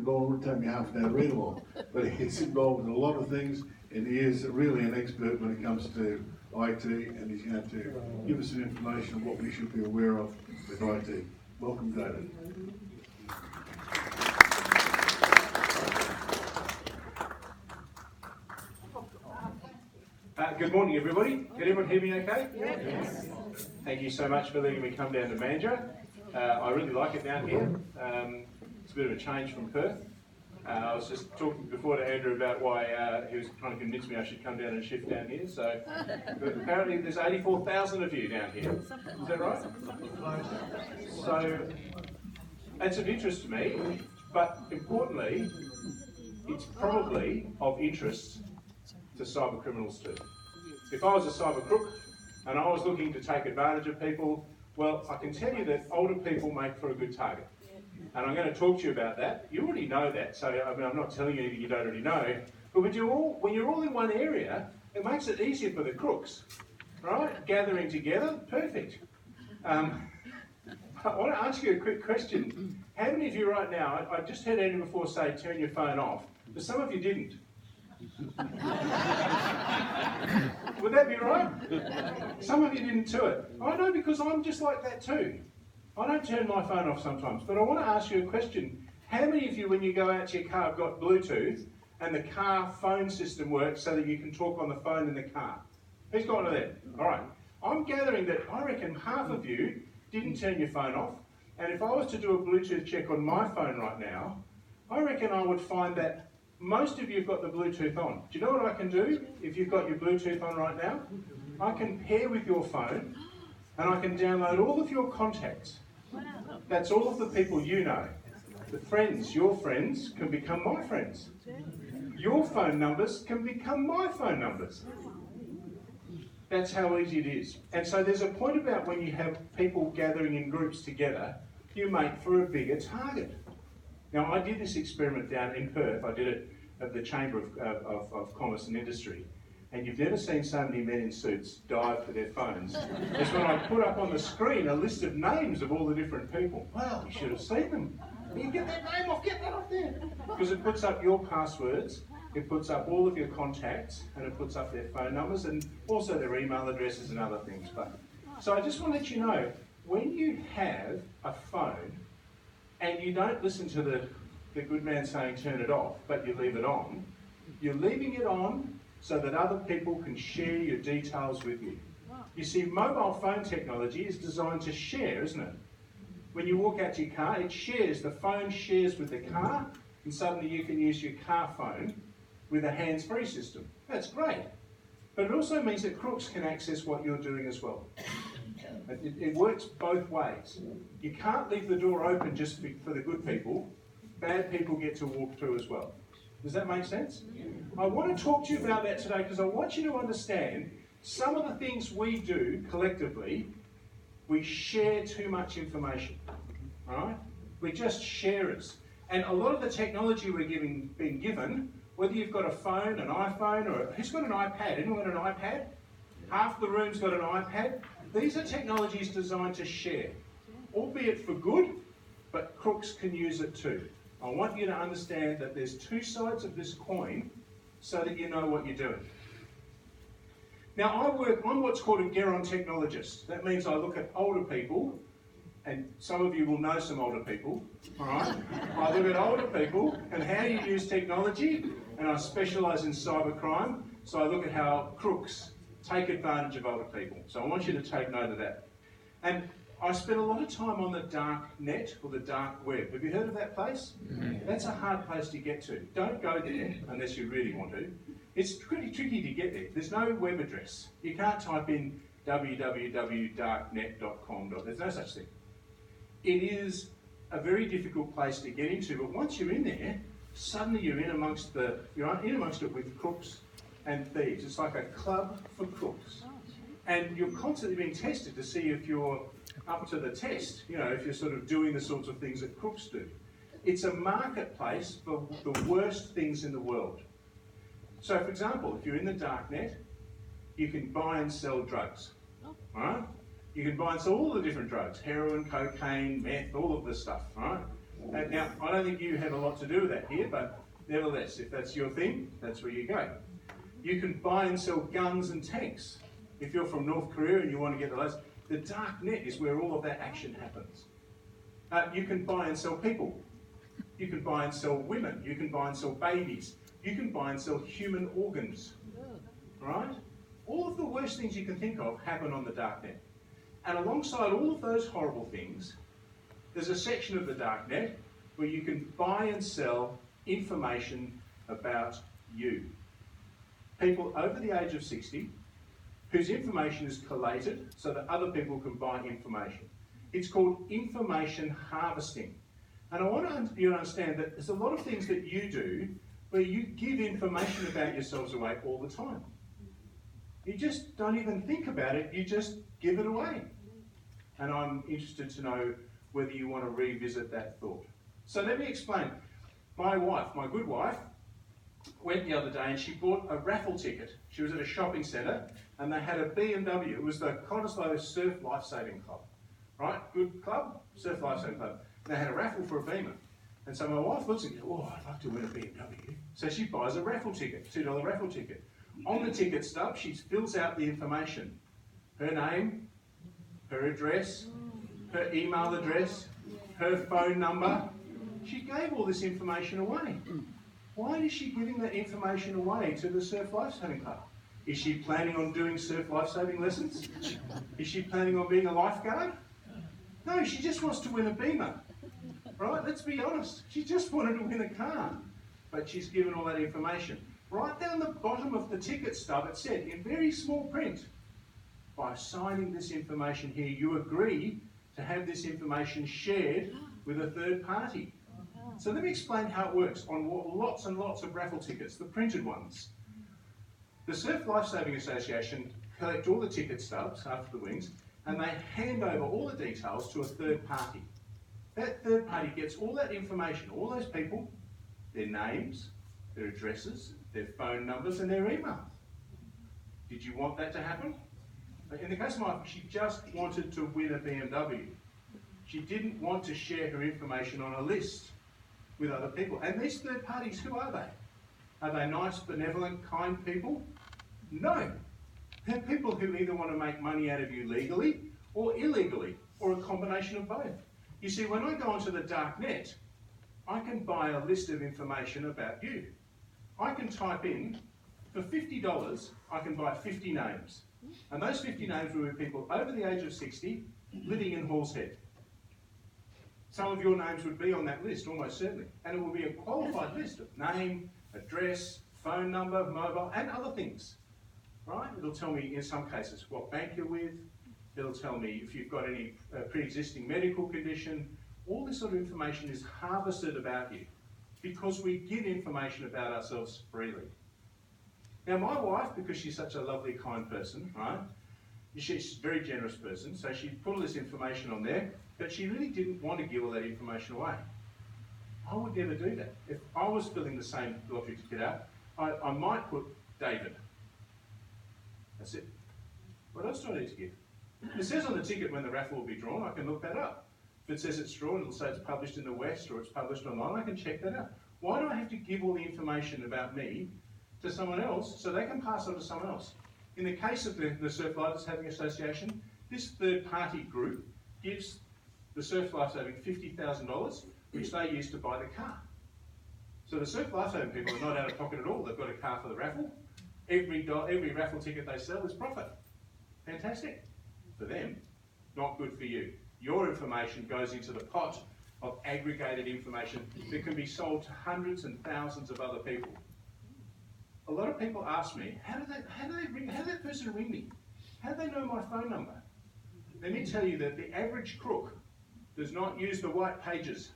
it would take me half an hour to read them all. But he's involved in a lot of things, and he is really an expert when it comes to IT, and he's going to give us some information on what we should be aware of with IT. Welcome, David. Good morning, everybody. Can everyone hear me okay? Yes. Thank you so much for letting me come down to Mandurah. I really like it down here. It's a bit of a change from Perth. I was just talking before to Andrew about why he was trying to convince me I should come down and shift down here. So, but apparently there's 84,000 of you down here. Is that right? So, it's of interest to me, but importantly, it's probably of interest to cyber criminals too. If I was a cyber crook and I was looking to take advantage of people, well, I can tell you that older people make for a good target. And I'm going to talk to you about that. You already know that, so I mean, I'm not telling you anything you don't already know. But when you're all in one area, it makes it easier for the crooks, right? Gathering together, perfect. I want to ask you a quick question. How many of you right now, I just heard Andrew before say, turn your phone off, but some of you didn't. Would that be right? Some of you didn't do it. I know, because I'm just like that too. I don't turn my phone off sometimes, but I want to ask you a question. How many of you, when you go out to your car, have got Bluetooth and the car phone system works so that you can talk on the phone in the car? Who's got one of them? All right. I'm gathering that I reckon half of you didn't turn your phone off, and if I was to do a Bluetooth check on my phone right now, I reckon I would find that most of you have got the Bluetooth on. Do you know what I can do if you've got your Bluetooth on right now? I can pair with your phone and I can download all of your contacts. That's all of the people you know. The friends, your friends, can become my friends. Your phone numbers can become my phone numbers. That's how easy it is. And so there's a point about when you have people gathering in groups together, you make for a bigger target. Now, I did this experiment down in Perth. I did it at the Chamber of Commerce and Industry. And you've never seen so many men in suits dive for their phones as when I put up on the screen a list of names of all the different people. Well, you should have seen them. You get that name off, get that off there. Because it puts up your passwords, it puts up all of your contacts, and it puts up their phone numbers and also their email addresses and other things. So I just want to let you know, when you have a phone and you don't listen to the good man saying turn it off, but you leave it on, you're leaving it on so that other people can share your details with you. You see, mobile phone technology is designed to share, isn't it? When you walk out to your car, it shares. The phone shares with the car, and suddenly you can use your car phone with a hands-free system. That's great. But it also means that crooks can access what you're doing as well. It works both ways. You can't leave the door open just for the good people. Bad people get to walk through as well. Does that make sense? I want to talk to you about that today because I want you to understand some of the things we do collectively. We share too much information, right? We're just sharers. And a lot of the technology we're being given, whether you've got a phone, an iPhone, or who's got an iPad? Anyone got an iPad? Half the room's got an iPad. These are technologies designed to share, albeit for good, but crooks can use it too. I want you to understand that there's two sides of this coin so that you know what you're doing. Now, I'm what's called a gerontechnologist. That means I look at older people, and some of you will know some older people, all right? I look at older people and how you use technology, and I specialise in cybercrime, so I look at how crooks take advantage of older people. So I want you to take note of that. And I spend a lot of time on the dark net, or the dark web. Have you heard of that place? Mm-hmm. That's a hard place to get to. Don't go there unless you really want to. It's pretty tricky to get there. There's no web address. You can't type in www.darknet.com. There's no such thing. It is a very difficult place to get into, but once you're in there, suddenly you're in amongst it with crooks and thieves. It's like a club for crooks. And you're constantly being tested to see if you're up to the test, if you're sort of doing the sorts of things that crooks do. It's a marketplace for the worst things in the world. So, for example, if you're in the dark net, you can buy and sell drugs, right? You can buy and sell all the different drugs, heroin, cocaine, meth, all of this stuff, right? Now, I don't think you have a lot to do with that here, but nevertheless, if that's your thing, that's where you go. You can buy and sell guns and tanks. If you're from North Korea and you want to get the dark net is where all of that action happens. You can buy and sell people. You can buy and sell women. You can buy and sell babies. You can buy and sell human organs. Right? All of the worst things you can think of happen on the dark net. And alongside all of those horrible things, there's a section of the dark net where you can buy and sell information about you. People over the age of 60 whose information is collated so that other people can buy information. It's called information harvesting. And I want you to understand that there's a lot of things that you do where you give information about yourselves away all the time. You just don't even think about it, you just give it away. And I'm interested to know whether you want to revisit that thought. So let me explain. My wife, my good wife, went the other day and she bought a raffle ticket. She was at a shopping centre and they had a BMW. It was the Cottesloe Surf Lifesaving Club. Right? Good club? Surf Lifesaving Club. They had a raffle for a Beamer. And so my wife looks and goes, oh, I'd like to win a BMW. So she buys a raffle ticket, $2 raffle ticket. On the ticket stub, she fills out the information. Her name, her address, her email address, her phone number. She gave all this information away. Why is she giving that information away to the Surf Lifesaving Club? Is she planning on doing surf lifesaving lessons? Is she planning on being a lifeguard? No, she just wants to win a Beamer. Right? Let's be honest. She just wanted to win a car. But she's given all that information. Right down the bottom of the ticket stub, it said in very small print, by signing this information here, you agree to have this information shared with a third party. So let me explain how it works on lots and lots of raffle tickets, the printed ones. The Surf Lifesaving Association collect all the ticket stubs after the wings, and they hand over all the details to a third party. That third party gets all that information, all those people, their names, their addresses, their phone numbers and their emails. Did you want that to happen? In the case of my wife, she just wanted to win a BMW. She didn't want to share her information on a list with other people. And these third parties, who are they? Are they nice, benevolent, kind people? No. They're people who either want to make money out of you legally or illegally, or a combination of both. You see, when I go onto the dark net, I can buy a list of information about you. I can type in, for $50, I can buy 50 names. And those 50 names will be people over the age of 60 living in Hall's Head. Some of your names would be on that list, almost certainly. And it will be a qualified list of name, address, phone number, mobile, and other things. Right? It'll tell me, in some cases, what bank you're with. It'll tell me if you've got any pre-existing medical condition. All this sort of information is harvested about you because we give information about ourselves freely. Now my wife, because she's such a lovely, kind person, right? She's a very generous person, so she put all this information on there, but she really didn't want to give all that information away. I would never do that. If I was filling the same lottery ticket out, I might put David. That's it. What else do I need to give? It says on the ticket when the raffle will be drawn, I can look that up. If it says it's drawn, it'll say it's published in the West or it's published online, I can check that out. Why do I have to give all the information about me to someone else so they can pass on to someone else? In the case of the Surf Lifesaving Association, this third party group gives the Surf Lifesaving $50,000, which they use to buy the car. So the Surf Lifesaving people are not out of pocket at all. They've got a car for the raffle. Every raffle ticket they sell is profit. Fantastic. For them, not good for you. Your information goes into the pot of aggregated information that can be sold to hundreds and thousands of other people. A lot of people ask me, how did that person ring me? How do they know my phone number? Let me tell you that the average crook does not use the white pages.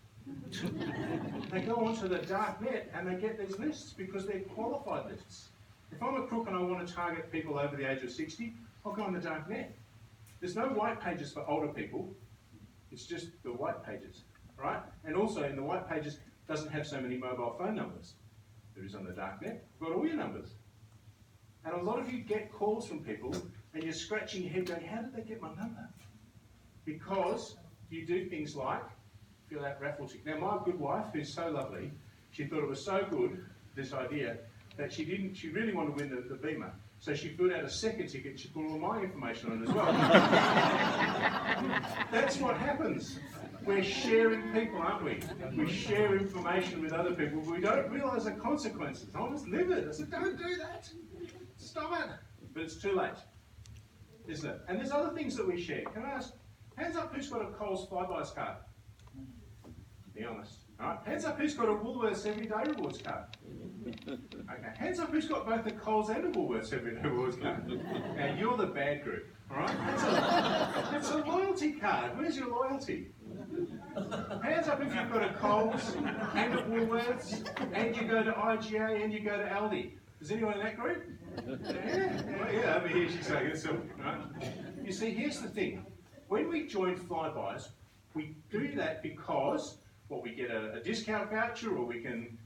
They go onto the dark net and they get these lists because they're qualified lists. If I'm a crook and I want to target people over the age of 60, I'll go on the dark net. There's no white pages for older people. It's just the white pages, right? And also in the white pages doesn't have so many mobile phone numbers. There is on the dark net. We've got all your numbers. And a lot of you get calls from people and you're scratching your head going, how did they get my number? Because you do things like fill out raffle tickets. Now, my good wife, who's so lovely, she thought it was so good, this idea, that she really wanted to win the Beamer. So she filled out a second ticket and she put all my information on it as well. That's what happens. We're sharing people, aren't we? We share information with other people, but we don't realise the consequences. I was livid. I said, don't do that. Stop it. But it's too late, isn't it? And there's other things that we share. Can I ask, hands up who's got a Coles Flybuys card? Be honest. All right. Hands up who's got a Woolworths Everyday Rewards card? Okay. Hands up who's got both the Coles and the Woolworths Everyday Rewards card? Now, you're the bad group, all right? It's a loyalty card. Where's your loyalty? Hands up if you've got a Coles and a Woolworths and you go to IGA and you go to Aldi. Is anyone in that group? Yeah, over here she's saying it's right? You see, here's the thing. When we join Flybuys, we do that because, well, we get a discount voucher, or we can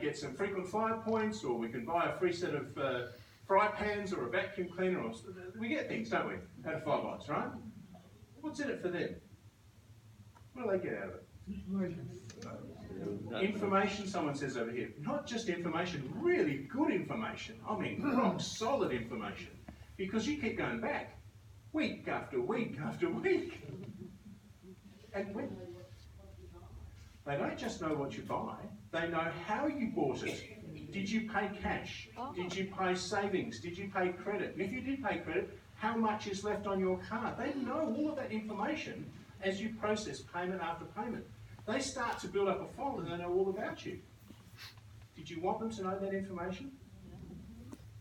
get some frequent flyer points, or we can buy a free set of fry pans or a vacuum cleaner, or we get things, don't we, out of Flybuys, right? What's in it for them? What do they get out of it? Information, someone says over here. Not just information, really good information. I mean, rock solid information. Because you keep going back, week after week after week. And when they don't just know what you buy, they know how you bought it. Did you pay cash? Did you pay savings? Did you pay credit? And if you did pay credit, how much is left on your card? They know all of that information as you process payment after payment. They start to build up a file and they know all about you. Did you want them to know that information?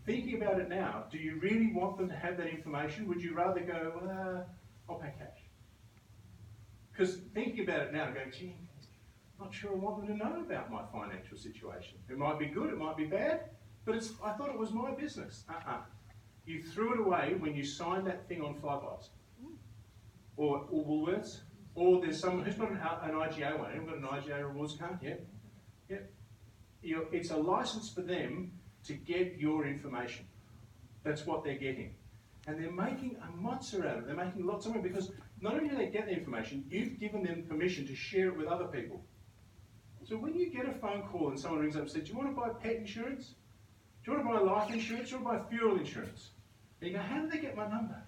Thinking about it now, do you really want them to have that information? Would you rather go, I'll pay cash? Because thinking about it now, going, gee, I'm not sure I want them to know about my financial situation. It might be good, it might be bad, but I thought it was my business. You threw it away when you signed that thing on Flybuys. Or Woolworths, or there's someone who's got an IGA one. Anyone got an IGA rewards card? Yeah. It's a license for them to get your information. That's what they're getting. And they're making a mozza out of it. They're making lots of money because not only do they get the information, you've given them permission to share it with other people. So when you get a phone call and someone rings up and says, do you want to buy pet insurance? Do you want to buy life insurance? Do you want to buy fuel insurance? And you go, how did they get my number?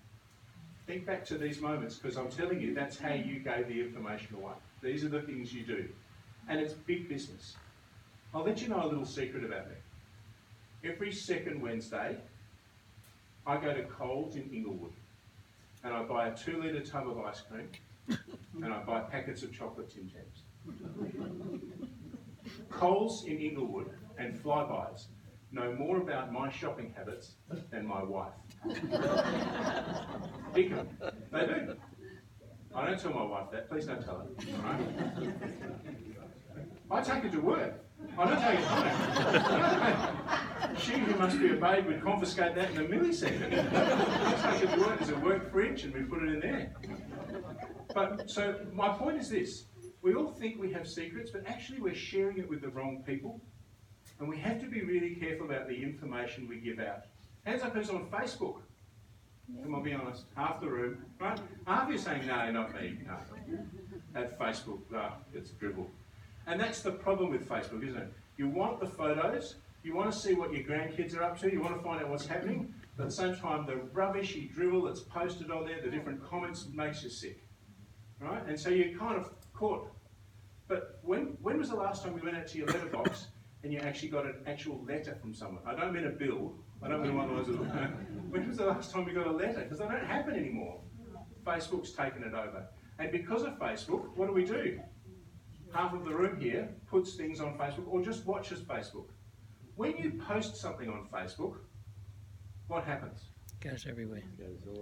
Think back to these moments, because I'm telling you, that's how you gave the information away. These are the things you do. And it's big business. I'll let you know a little secret about me. Every second Wednesday, I go to Coles in Inglewood, and I buy a 2-litre tub of ice cream, and I buy packets of chocolate Tim Tams. Coles in Inglewood and Flybuys know more about my shopping habits than my wife. They do. I don't tell my wife that. Please don't tell her. All right? I take her to work. I don't take it home. She, who must be a babe, would confiscate that in a millisecond. I take it to work as a work fridge and we put it in there. But so my point is this. We all think we have secrets, but actually we're sharing it with the wrong people. And we have to be really careful about the information we give out. Hands up who's on Facebook. Come on, be honest. Half the room, right? Half of you saying, no, not me. No. At Facebook, it's dribble. And that's the problem with Facebook, isn't it? You want the photos, you want to see what your grandkids are up to, you want to find out what's happening, but at the same time, the rubbishy drivel that's posted on there, the different comments, makes you sick. Right? And so you're kind of caught. But when was the last time you went out to your letterbox and you actually got an actual letter from someone? I don't mean a bill. I don't mean one of those. When was the last time you got a letter? Because they don't happen anymore. Facebook's taken it over. And because of Facebook, what do? Half of the room here puts things on Facebook or just watches Facebook. When you post something on Facebook, what happens? Goes everywhere.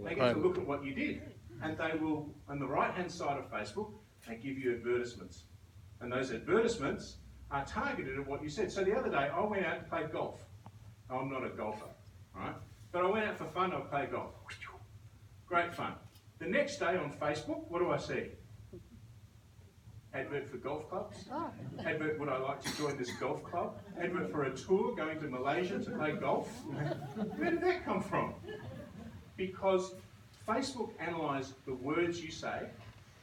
They get to look at what you did. And they will, on the right-hand side of Facebook, they give you advertisements. And those advertisements are targeted at what you said. So the other day, I went out to play golf. I'm not a golfer, right? But I went out for fun, I played golf. Great fun. The next day on Facebook, what do I see? Advert for golf clubs. Advert, would I like to join this golf club? Advert for a tour going to Malaysia to play golf. Where did that come from? Because Facebook analysed the words you say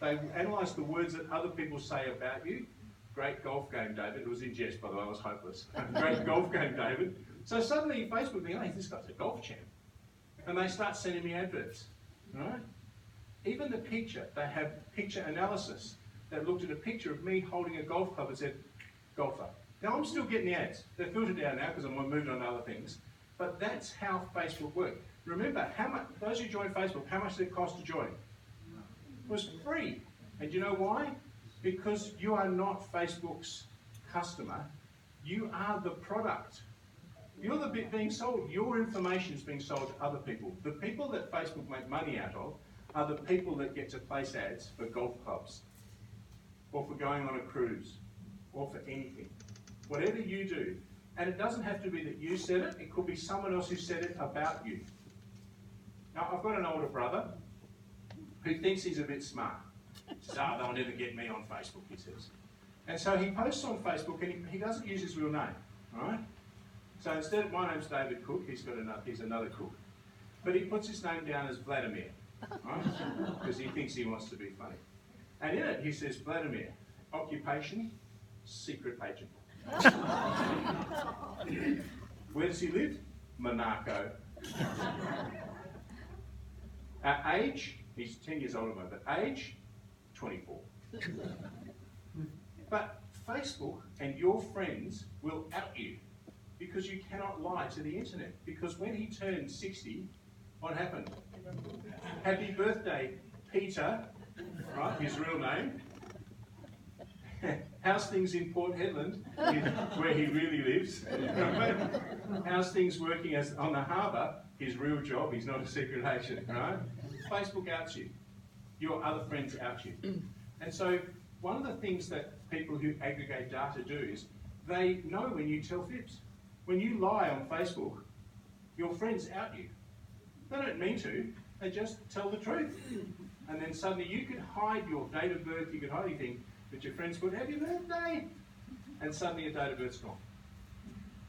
They analyse the words that other people say about you. Great golf game, David. It was in jest, by the way, I was hopeless. Great golf game, David. So suddenly Facebook thinks, hey, this guy's a golf champ. And they start sending me adverts, right? Even the picture, they have picture analysis. They looked at a picture of me holding a golf club and said, golfer. Now I'm still getting the ads. They're filtered down now because I'm moved on to other things. But that's how Facebook works. Remember, how much, those who join Facebook, how much did it cost to join? It was free. And you know why? Because you are not Facebook's customer. You are the product. You're the bit being sold. Your information is being sold to other people. The people that Facebook make money out of are the people that get to place ads for golf clubs, or for going on a cruise, or for anything. Whatever you do. And it doesn't have to be that you said it. It could be someone else who said it about you. Now, I've got an older brother who thinks he's a bit smart. He says, oh, they'll never get me on Facebook, he says. And so he posts on Facebook, and he doesn't use his real name, all right? So instead of, my name's David Cook, he's another Cook. But he puts his name down as Vladimir, right? Because he thinks he wants to be funny. And in it, he says, Vladimir, occupation, secret agent. Where does he live? Monaco. Age, he's 10 years older than me, but age, 24. But Facebook and your friends will out you because you cannot lie to the internet. Because when he turned 60, what happened? Happy birthday, Peter, right, his real name. How's things in Port Hedland, where he really lives? How's things working as on the harbour? His real job, he's not a secret agent, right? Facebook outs you. Your other friends out you. And so one of the things that people who aggregate data do is they know when you tell fibs. When you lie on Facebook, your friends out you. They don't mean to, they just tell the truth. And then suddenly you could hide your date of birth, you could hide anything, but your friends would, happy birthday, and suddenly your date of birth's gone.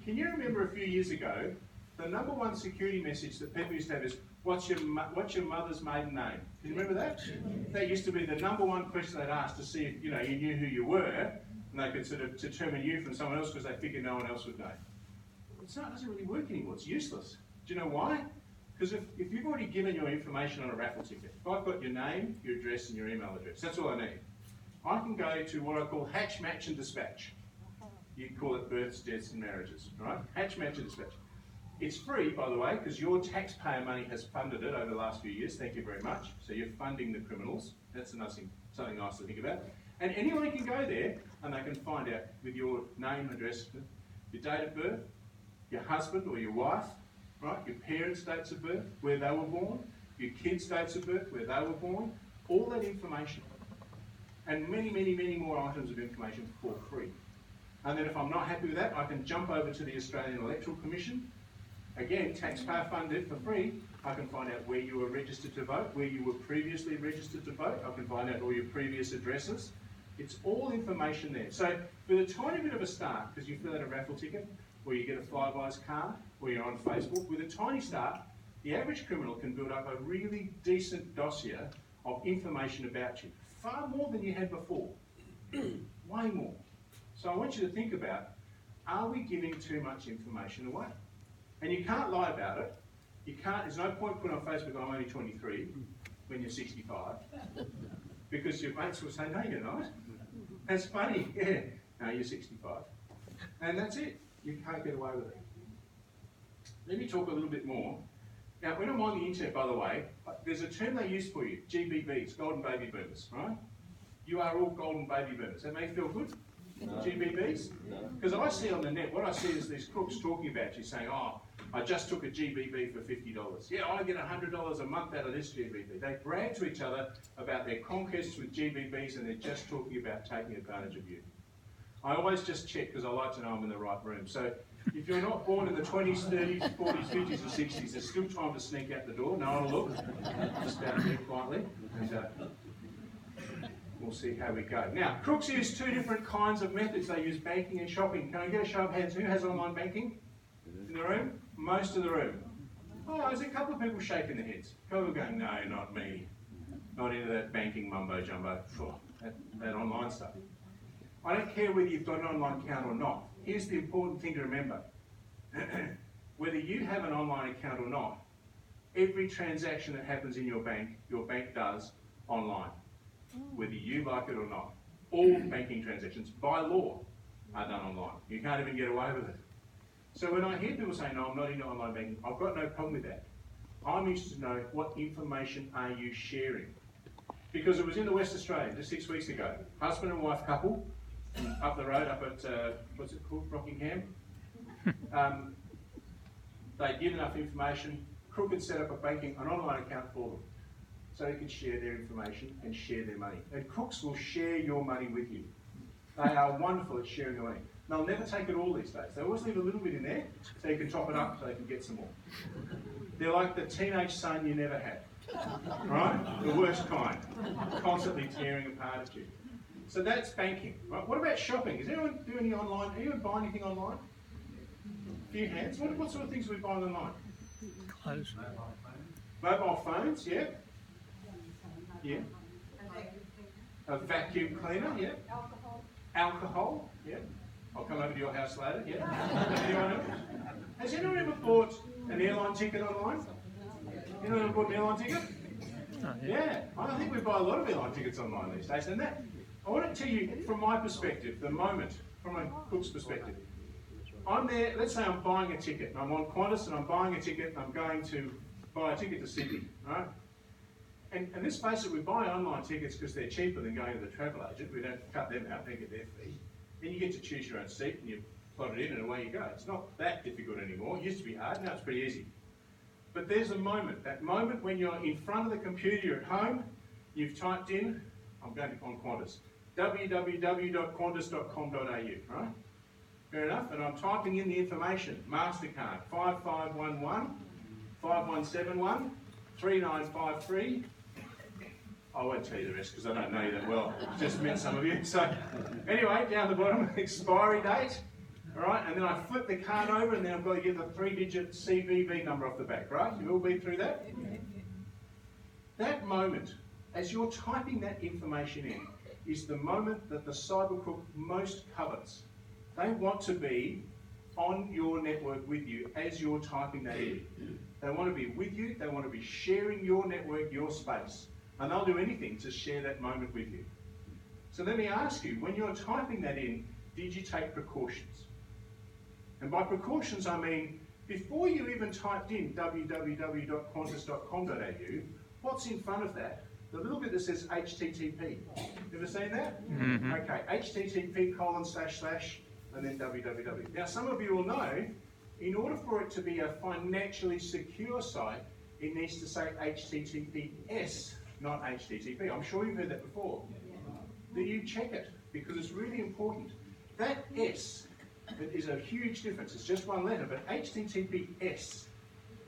Can you remember a few years ago, the number one security message that people used to have is, what's your mother's maiden name? Do you remember that? That used to be the number one question they'd ask to see if you knew who you were, and they could sort of determine you from someone else because they figured no one else would know. It doesn't really work anymore, it's useless. Do you know why? Because if you've already given your information on a raffle ticket, if I've got your name, your address, and your email address, that's all I need. I can go to what I call Hatch, Match and Dispatch. You can call it births, deaths and marriages, right? Hatch, Match and Dispatch. It's free, by the way, because your taxpayer money has funded it over the last few years. Thank you very much. So you're funding the criminals. That's something nice to think about. And anyone can go there and they can find out with your name, address, your date of birth, your husband or your wife, right? Your parents' dates of birth, where they were born, your kids' dates of birth, where they were born, all that information. And many, many, many more items of information for free. And then if I'm not happy with that, I can jump over to the Australian Electoral Commission. Again, taxpayer funded for free. I can find out where you were registered to vote, where you were previously registered to vote. I can find out all your previous addresses. It's all information there. So with a tiny bit of a start, because you fill out a raffle ticket, or you get a Flybuys card, or you're on Facebook, with a tiny start, the average criminal can build up a really decent dossier of information about you. Far more than you had before. Way more. So I want you to think about, are we giving too much information away? And you can't lie about it. You can't, there's no point putting on Facebook, I'm only 23, when you're 65. Because your mates will say, no, you're not. That's funny. Yeah. No, you're 65. And that's it. You can't get away with it. Let me talk a little bit more. Now, when I'm on the internet, by the way, there's a term they use for you, GBBs, Golden Baby Boomers, right? You are all Golden Baby Boomers. That make you feel good? No. GBBs? Because I see on the net, what I see is these crooks talking about you saying, oh, I just took a GBB for $50. Yeah, I get $100 a month out of this GBB. They brag to each other about their conquests with GBBs and they're just talking about taking advantage of you. I always just check because I like to know I'm in the right room. So if you're not born in the 20s, 30s, 40s, 50s or 60s, there's still time to sneak out the door. No one will look. Just down here quietly. And we'll see how we go. Now, crooks use two different kinds of methods. They use banking and shopping. Can I get a show of hands? Who has online banking in the room? Most of the room. Oh, there's a couple of people shaking their heads. People going, no, not me. not into that banking mumbo jumbo, that online stuff. I don't care whether you've got an online account or not. Here's the important thing to remember. Whether you have an online account or not, every transaction that happens in your bank does online, whether you like it or not. All banking transactions, by law, are done online. You can't even get away with it. So when I hear people say, no, I'm not into online banking, I've got no problem with that. I'm interested to know, what information are you sharing? Because it was in the West Australia just 6 weeks ago. Husband and wife couple, up the road, up at, what's it called, Rockingham? They'd given enough information. Crook had set up an online account for them, so they could share their information and share their money. And crooks will share your money with you. They are wonderful at sharing your money. They'll never take it all these days. They always leave a little bit in there so you can top it up so they can get some more. They're like the teenage son you never had, right? The worst kind, constantly tearing apart at you. So that's banking, right? What about shopping? Does anyone do any online? Anyone buy anything online? A few hands. What sort of things are we buying online? Clothes. Mobile phones, yeah. Yeah. A vacuum cleaner, yeah. Alcohol, yeah. I'll come over to your house later, yeah. Anyone else? Has anyone ever bought an airline ticket online? Anyone ever bought an airline ticket? Oh, Yeah. I think we buy a lot of airline tickets online these days. And that, I want to tell you, from my perspective, the moment, from a cook's perspective, I'm there, let's say I'm buying a ticket, and I'm on Qantas and I'm buying a ticket, and I'm going to buy a ticket to Sydney, right? And let's face it, we buy online tickets because they're cheaper than going to the travel agent. We don't cut them out, they get their fee. Then you get to choose your own seat and you plot it in and away you go. It's not that difficult anymore. It used to be hard, now it's pretty easy. But there's a moment, that moment when you're in front of the computer, you're at home, you've typed in, I'm going on Qantas, www.qantas.com.au, right? Fair enough, and I'm typing in the information, MasterCard, 5511, 5171, 3953. I won't tell you the rest because I don't know you that well. Just met some of you. So anyway, down the bottom, expiry date. All right, and then I flip the card over and then I've got to get the 3-digit CVV number off the back, right? You've all been through that? That moment, as you're typing that information in, is the moment that the cyber crook most covets. They want to be on your network with you as you're typing that in. They want to be with you, they want to be sharing your network, your space. And they'll do anything to share that moment with you. So let me ask you, when you're typing that in, did you take precautions? And by precautions I mean, before you even typed in www.qantas.com.au, what's in front of that? The little bit that says HTTP. Ever seen that? Mm-hmm. Okay, HTTP : and then www. Now some of you will know, in order for it to be a financially secure site, it needs to say HTTPS, not HTTP. I'm sure you've heard that before. That you check it, because it's really important. That S is a huge difference. It's just one letter, but HTTPS :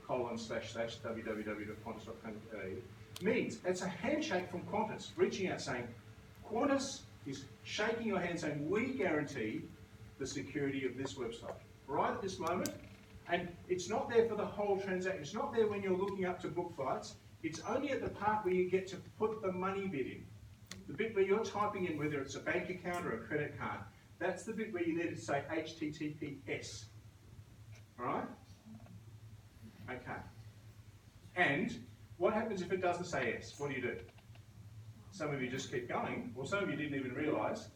www.qantas.com.au means it's a handshake from Qantas, reaching out saying, Qantas is shaking your hand saying, we guarantee the security of this website. Right at this moment, and it's not there for the whole transaction. It's not there when you're looking up to book flights. It's only at the part where you get to put the money bit in. The bit where you're typing in whether it's a bank account or a credit card. That's the bit where you need to say HTTPS. Alright? Okay. And what happens if it doesn't say S? What do? Some of you just keep going, or some of you didn't even realise.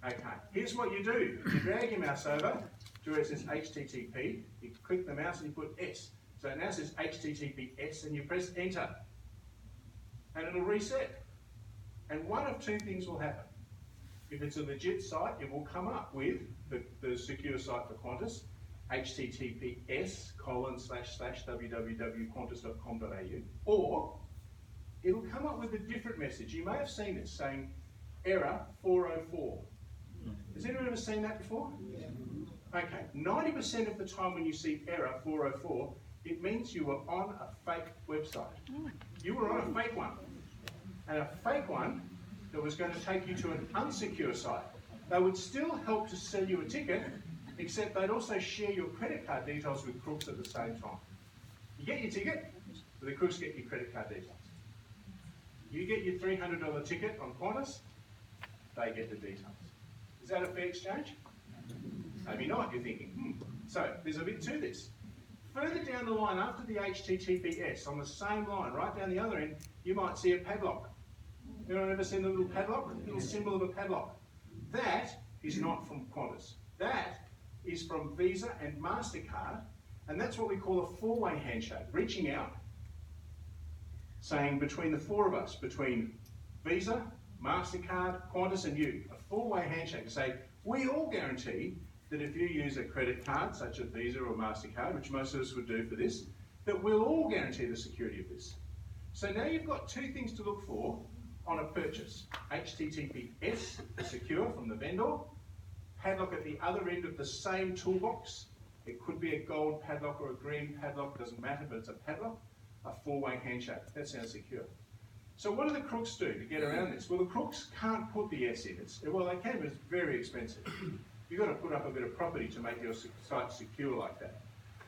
Okay, here's what you do. You drag your mouse over to where it says HTTP, you click the mouse and you put S. So it now says HTTPS and you press enter. And it'll reset. And one of two things will happen. If it's a legit site, it will come up with the secure site for Qantas, HTTPS : www.qantas.com.au, or it'll come up with a different message. You may have seen this saying error 404. Has anyone ever seen that before? Yeah. Okay, 90% of the time when you see error 404, it means you were on a fake website. You were on a fake one. And a fake one that was going to take you to an unsecure site. They would still help to sell you a ticket, except they'd also share your credit card details with crooks at the same time. You get your ticket, but the crooks get your credit card details. You get your $300 ticket on Qantas, they get the details. Is that a fair exchange? Maybe not, you're thinking, So there's a bit to this. Further down the line, after the HTTPS, on the same line, right down the other end, you might see a padlock. Anyone ever seen the little padlock? Little symbol of a padlock. That is not from Qantas. That is from Visa and MasterCard, and that's what we call a four-way handshake, reaching out, saying between the four of us, between Visa, MasterCard, Qantas and you, a four-way handshake to say, we all guarantee that if you use a credit card, such as Visa or MasterCard, which most of us would do for this, that we'll all guarantee the security of this. So now you've got two things to look for on a purchase. HTTPS, secure from the vendor, padlock at the other end of the same toolbox. It could be a gold padlock or a green padlock, doesn't matter, but it's a padlock, a four-way handshake. That sounds secure. So what do the crooks do to get around this? Well, the crooks can't put the S in. Well, they can, but it's very expensive. You've got to put up a bit of property to make your site secure like that.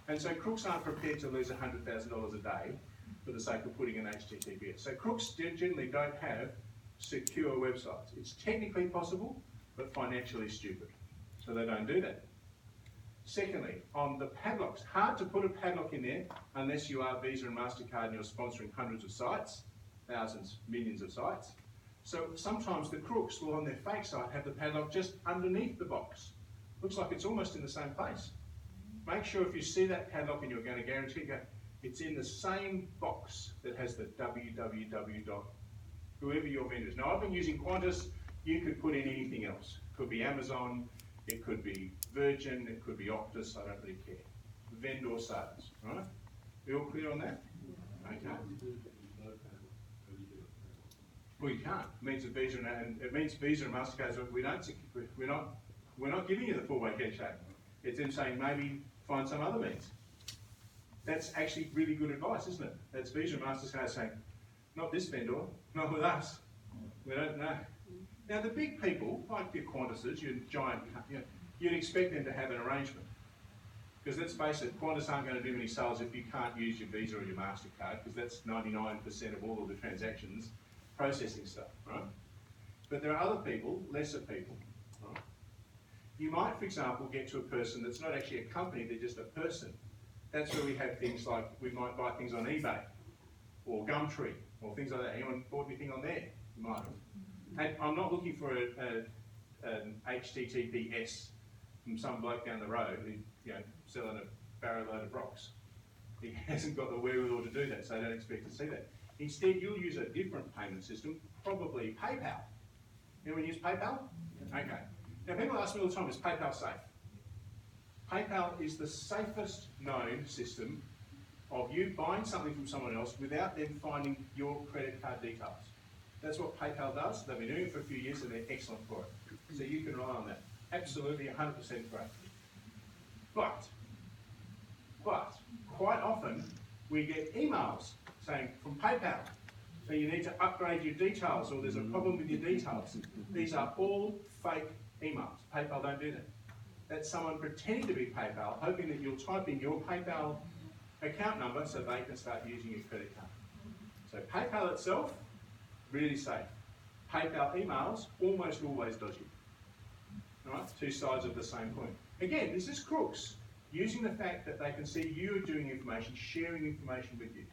And so crooks aren't prepared to lose $100,000 a day for the sake of putting an HTTPS. So crooks generally don't have secure websites. It's technically possible, but financially stupid. So they don't do that. Secondly, on the padlocks, hard to put a padlock in there unless you are Visa and MasterCard and you're sponsoring hundreds of sites, thousands, millions of sites. So sometimes the crooks will on their fake site have the padlock just underneath the box. Looks like it's almost in the same place. Make sure if you see that padlock and you're going to guarantee it, it's in the same box that has the www. Whoever your vendor is. Now I've been using Qantas, you could put in anything else. It could be Amazon, it could be Virgin, it could be Optus, I don't really care. Vendor sales, right? We all clear on that? Okay. Well, you can't. It means Visa and MasterCard. So we're not giving you the four-way handshake. It's them saying maybe find some other means. That's actually really good advice, isn't it? That's Visa and MasterCard saying, not this vendor, not with us. We don't know. Now the big people, like your Qantases, your giant, you'd expect them to have an arrangement. Because let's face it, Qantas aren't going to do any sales if you can't use your Visa or your MasterCard, because that's 99% of all of the transactions. Processing stuff, right? But there are other people, lesser people, right? You might, for example, get to a person that's not actually a company, they're just a person. That's where we have things like, we might buy things on eBay, or Gumtree, or things like that. Anyone bought anything on there? You might have. And I'm not looking for an HTTPS from some bloke down the road who's selling a barrow load of rocks. He hasn't got the wherewithal to do that, so I don't expect to see that. Instead, you'll use a different payment system, probably PayPal. Anyone use PayPal? Okay. Now, people ask me all the time, is PayPal safe? PayPal is the safest known system of you buying something from someone else without them finding your credit card details. That's what PayPal does. They've been doing it for a few years and they're excellent for it. So you can rely on that. Absolutely 100% great. But quite often we get emails saying from PayPal that you need to upgrade your details or there's a problem with your details. These are all fake emails. PayPal don't do that. That's someone pretending to be PayPal, hoping that you'll type in your PayPal account number so they can start using your credit card. So PayPal itself, really safe. PayPal emails, almost always dodgy. All right? Two sides of the same coin. Again, this is crooks using the fact that they can see you doing information, sharing information with you.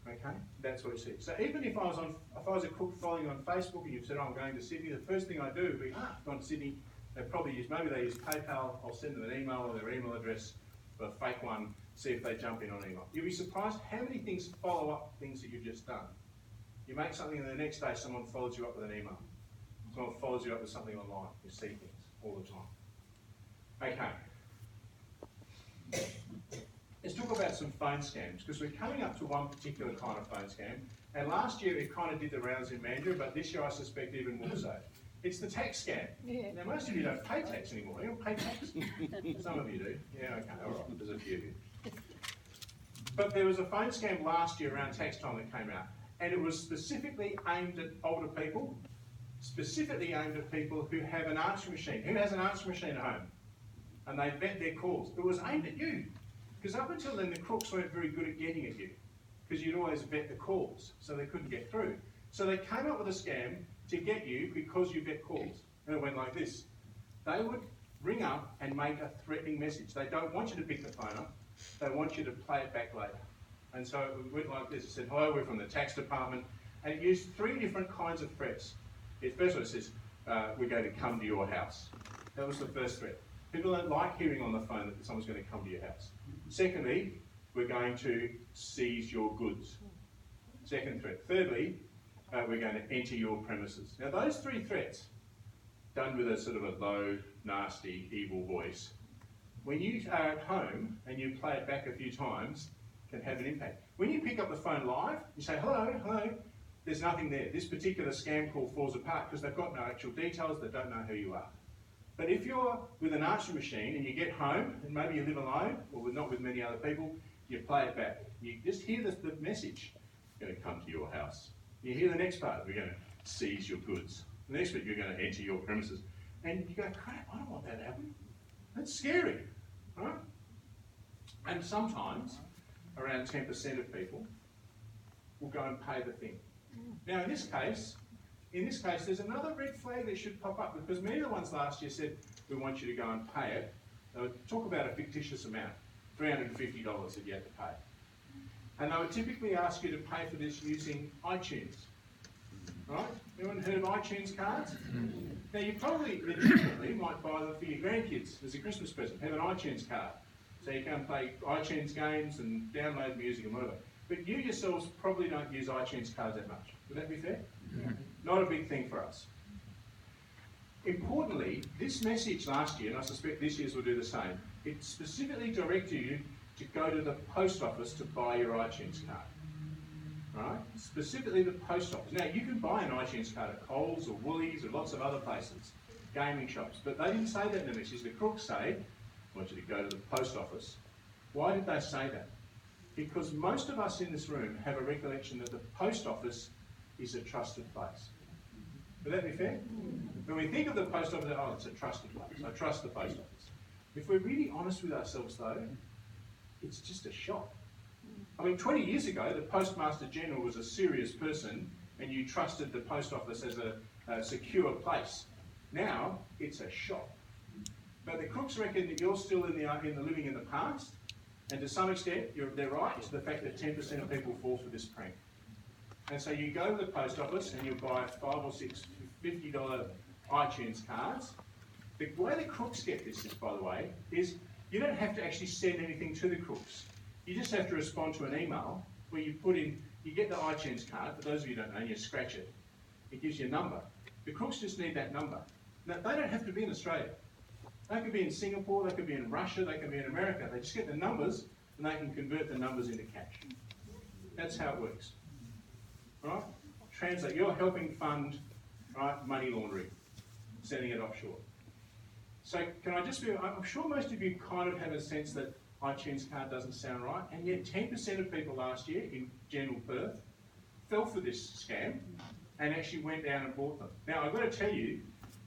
Okay, that's what it says. So even if I was a crook following you on Facebook and you've said, oh, I'm going to Sydney, the first thing I do would be, I've gone to Sydney. Maybe they use PayPal. I'll send them an email or their email address, for a fake one. See if they jump in on email. You'll be surprised how many things follow up things that you've just done. You make something and the next day someone follows you up with an email. Someone follows you up with something online. You see things all the time. Okay. Let's talk about some phone scams, because we're coming up to one particular kind of phone scam. And last year it kind of did the rounds in Mandurah, but this year I suspect even more so. It's the tax scam. Yeah. Now most of you don't pay tax anymore. You don't pay tax? Some of you do. Yeah, okay, all right. There's a few of you. But there was a phone scam last year around tax time that came out. And it was specifically aimed at older people, specifically aimed at people who have an answering machine. Who has an answering machine at home? And they vet their calls. It was aimed at you. Because up until then, the crooks weren't very good at getting at you. because you'd always vet the calls, so they couldn't get through. So they came up with a scam to get you because you vet calls. And it went like this. They would ring up and make a threatening message. They don't want you to pick the phone up. They want you to play it back later. And so it went like this. It said, "Hello, we're from the tax department." And it used 3 different kinds of threats. First one, it says, "We're going to come to your house." That was the first threat. People don't like hearing on the phone that someone's going to come to your house. Secondly, "We're going to seize your goods." Second threat. Thirdly, "We're going to enter your premises." Now those 3 threats, done with a sort of a low, nasty, evil voice, when you are at home and you play it back a few times, can have an impact. When you pick up the phone live, you say, "Hello, hello," there's nothing there. This particular scam call falls apart because they've got no actual details, they don't know who you are. But if you're with an answering machine and you get home, and maybe you live alone, or not with many other people, you play it back. You just hear the message, "We're going to come to your house." You hear the next part, "We're going to seize your goods." The next bit, "You're going to enter your premises." And you go, "Crap, I don't want that to happen." That's scary, right? And sometimes, around 10% of people will go and pay the thing. Now, in this case, there's another red flag that should pop up, because many of the ones last year said, "We want you to go and pay it." They would talk about a fictitious amount, $350 that you had to pay. And they would typically ask you to pay for this using iTunes. Right? Anyone heard of iTunes cards? Now you probably legitimately might buy them for your grandkids as a Christmas present. Have an iTunes card. So you can play iTunes games and download music and whatever. But you yourselves probably don't use iTunes cards that much. Would that be fair? Yeah. Not a big thing for us. Importantly, this message last year, and I suspect this year's will do the same, it specifically directed you to go to the post office to buy your iTunes card. Right? Specifically the post office. Now you can buy an iTunes card at Coles or Woolies or lots of other places, gaming shops, but they didn't say that in the message. The crooks say, "I want you to go to the post office." Why did they say that? Because most of us in this room have a recollection that the post office is a trusted place. Would that be fair? When we think of the post office, "Oh, it's a trusted place. I trust the post office." If we're really honest with ourselves though, it's just a shop. I mean, 20 years ago, the Postmaster General was a serious person and you trusted the post office as a secure place. Now, it's a shop. But the crooks reckon that you're still in the living in the past, and to some extent, they're right to the fact that 10% of people fall for this prank. And so you go to the post office and you buy 5 or 6 $50 iTunes cards. The way the crooks get this is, by the way, is you don't have to actually send anything to the crooks. You just have to respond to an email where you put in, you get the iTunes card, for those of you who don't know, you scratch it. It gives you a number. The crooks just need that number. Now, they don't have to be in Australia. They could be in Singapore, they could be in Russia, they could be in America. They just get the numbers and they can convert the numbers into cash. That's how it works. Right? Translate. You're helping fund, right, money laundering, sending it offshore. So can I just be, I'm sure most of you kind of have a sense that iTunes card doesn't sound right, and yet 10% of people last year in general Perth fell for this scam and actually went down and bought them. Now I've got to tell you,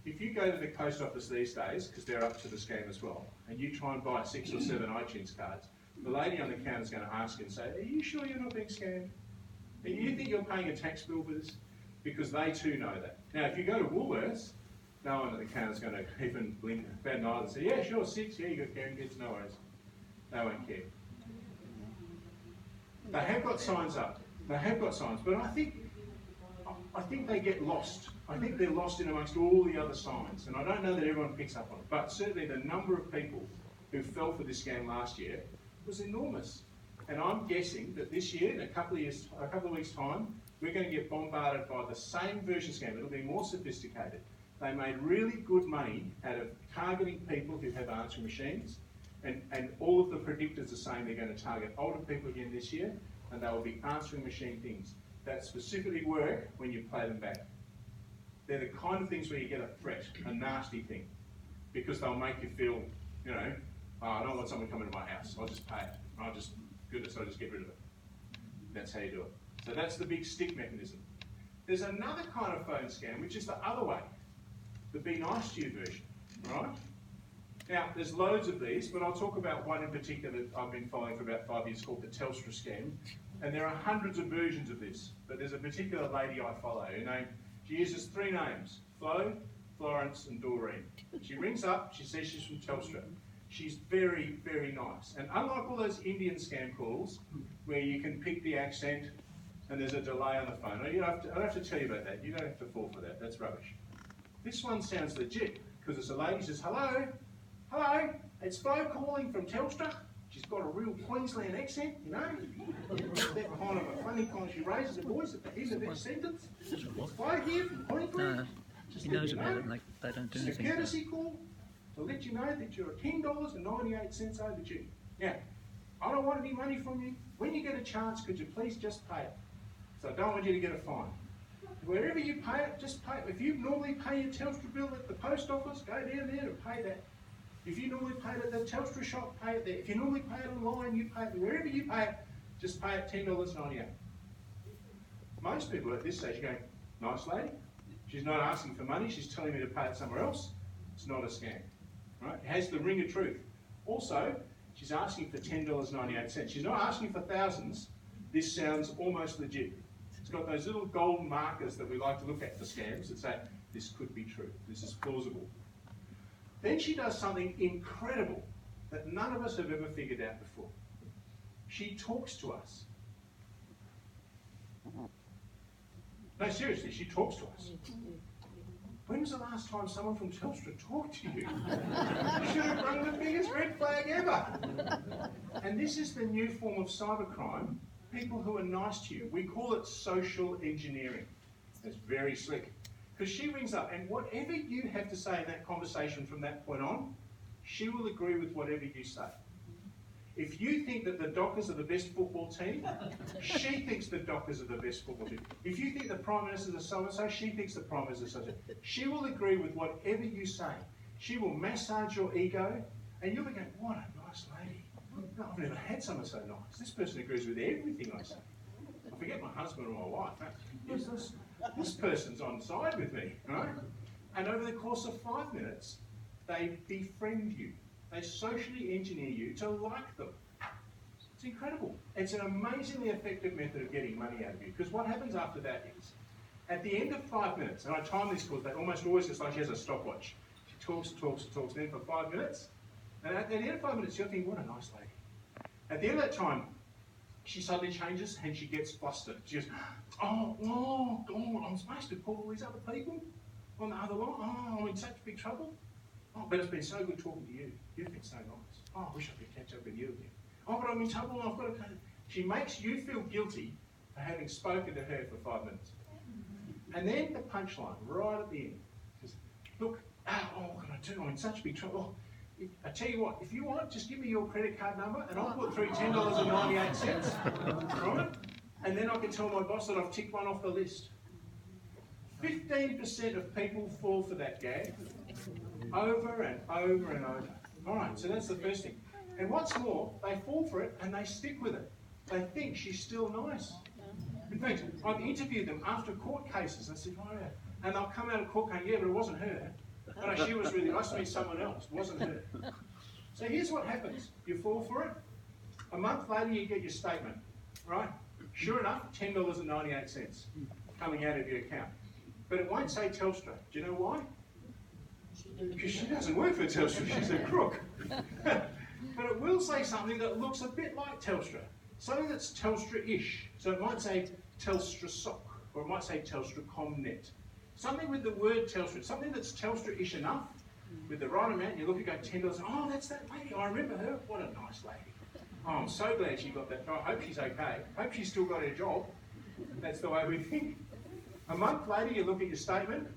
if you go to the post office these days, because they're up to the scam as well, and you try and buy 6 or 7 iTunes cards, the lady on the counter is going to ask and say, "Are you sure you're not being scammed? And you think you're paying a tax bill for this?" Because they too know that. Now if you go to Woolworths, no one at the counter is going to even blink bat an eye and say, "Yeah, sure, 6, yeah, you got grandkids, no worries." They won't care. They have got signs up. They have got signs, but I think they get lost. I think they're lost in amongst all the other signs, and I don't know that everyone picks up on it. But certainly the number of people who fell for this scam last year was enormous. And I'm guessing that this year, in a couple of weeks' time, we're going to get bombarded by the same version scam. It'll be more sophisticated. They made really good money out of targeting people who have answering machines. And all of the predictors are saying they're going to target older people again this year, and they will be answering machine things that specifically work when you play them back. They're the kind of things where you get a threat, a nasty thing, because they'll make you feel, you know, "Oh, I don't want someone coming to my house, I'll just pay it. I'll just get rid of it." That's how you do it. So that's the big stick mechanism. There's another kind of phone scam, which is the other way, the Be Nice to You version, right? Now, there's loads of these, but I'll talk about one in particular that I've been following for about 5 years called the Telstra scam. And there are hundreds of versions of this, but there's a particular lady I follow. She uses 3 names: Flo, Florence, and Doreen. She rings up, she says she's from Telstra. She's very, very nice. And unlike all those Indian scam calls, where you can pick the accent and there's a delay on the phone, I don't have to tell you about that. You don't have to fall for that. That's rubbish. This one sounds legit, because it's a lady who says, hello, it's Flo calling from Telstra. She's got a real Queensland accent, you know. That kind of a funny kind. She raises her voice at the end of each sentence. It's Flo here from Queensland. He knows about it and they don't do It's a anything. courtesy call to let you know that you're $10.98 overdue. Now, I don't want any money from you. When you get a chance, could you please just pay it? So I don't want you to get a fine. Wherever you pay it, just pay it. If you normally pay your Telstra bill at the post office, go down there and pay that. If you normally pay it at the Telstra shop, pay it there. If you normally pay it online, you pay it. Wherever you pay it, just pay it $10.98. Most people at this stage are going, nice lady. She's not asking for money. She's telling me to pay it somewhere else. It's not a scam. Right? It has the ring of truth. Also, she's asking for $10.98. She's not asking for thousands. This sounds almost legit. It's got those little golden markers that we like to look at for scams that say, this could be true. This is plausible. Then she does something incredible that none of us have ever figured out before. She talks to us. No, seriously, she talks to us. When was the last time someone from Telstra talked to you? You should have rung the biggest red flag ever. And this is the new form of cybercrime, people who are nice to you. We call it social engineering. It's very slick. Because she rings up, and whatever you have to say in that conversation from that point on, she will agree with whatever you say. If you think that the Dockers are the best football team, she thinks the Dockers are the best football team. If you think the Prime Minister's a so-and-so, she thinks the Prime Minister's a so-and-so. She will agree with whatever you say. She will massage your ego, and you'll be going, what a nice lady. No, I've never had someone so nice. This person agrees with everything I say. I forget my husband or my wife. This person's on side with me, right? And over the course of 5 minutes, they befriend you. They socially engineer you to like them. It's incredible. It's an amazingly effective method of getting money out of you. Because what happens after that is, at the end of 5 minutes, and I time these calls, they almost always, it's like she has a stopwatch. She talks, then for 5 minutes. And at the end of 5 minutes, you're thinking, what a nice lady. At the end of that time, she suddenly changes and she gets flustered. She goes, oh, I'm supposed to call all these other people on the other line. Oh, I'm in such big trouble. Oh, but it's been so good talking to you. You've been so nice. Oh, I wish I could catch up with you again. Oh, but I'm in trouble and I've got to... She makes you feel guilty for having spoken to her for 5 minutes. And then the punchline, right at the end, says, look, what can I do? I'm in such big trouble. Oh, I tell you what, if you want, just give me your credit card number and I'll put through $10.98, right? And then I can tell my boss that I've ticked one off the list. 15% of people fall for that gag over and over and over. All right, so that's the first thing. And what's more, they fall for it and they stick with it. They think she's still nice. In fact, I've interviewed them after court cases. I said, oh yeah. And they'll come out of court going, yeah, but it wasn't her. Oh, no, she was really nice to me, someone else. It wasn't her. So here's what happens. You fall for it. A month later, you get your statement, right? Sure enough, $10.98 coming out of your account. But it won't say Telstra. Do you know why? Because she doesn't work for Telstra. She's a crook. But it will say something that looks a bit like Telstra. Something that's Telstra-ish. So it might say Telstra Sock, or it might say Telstra Comnet. Something with the word Telstra, something that's Telstra-ish enough, with the right amount, you look and go, $10, oh, that's that lady, I remember her, what a nice lady. Oh, I'm so glad she got that job, I hope she's okay, I hope she's still got her job. That's the way we think. A month later, you look at your statement,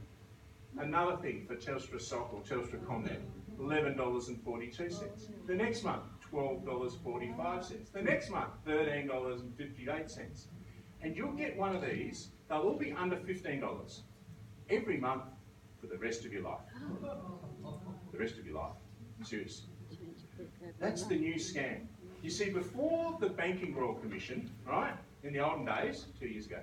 another thing for Telstra Sock or Telstra Comnet, $11.42. The next month, $12.45. The next month, $13.58. And you'll get one of these, they'll all be under $15 every month for the rest of your life. The rest of your life. Seriously. That's the new scam. You see, before the Banking Royal Commission, right, in the olden days, 2 years ago,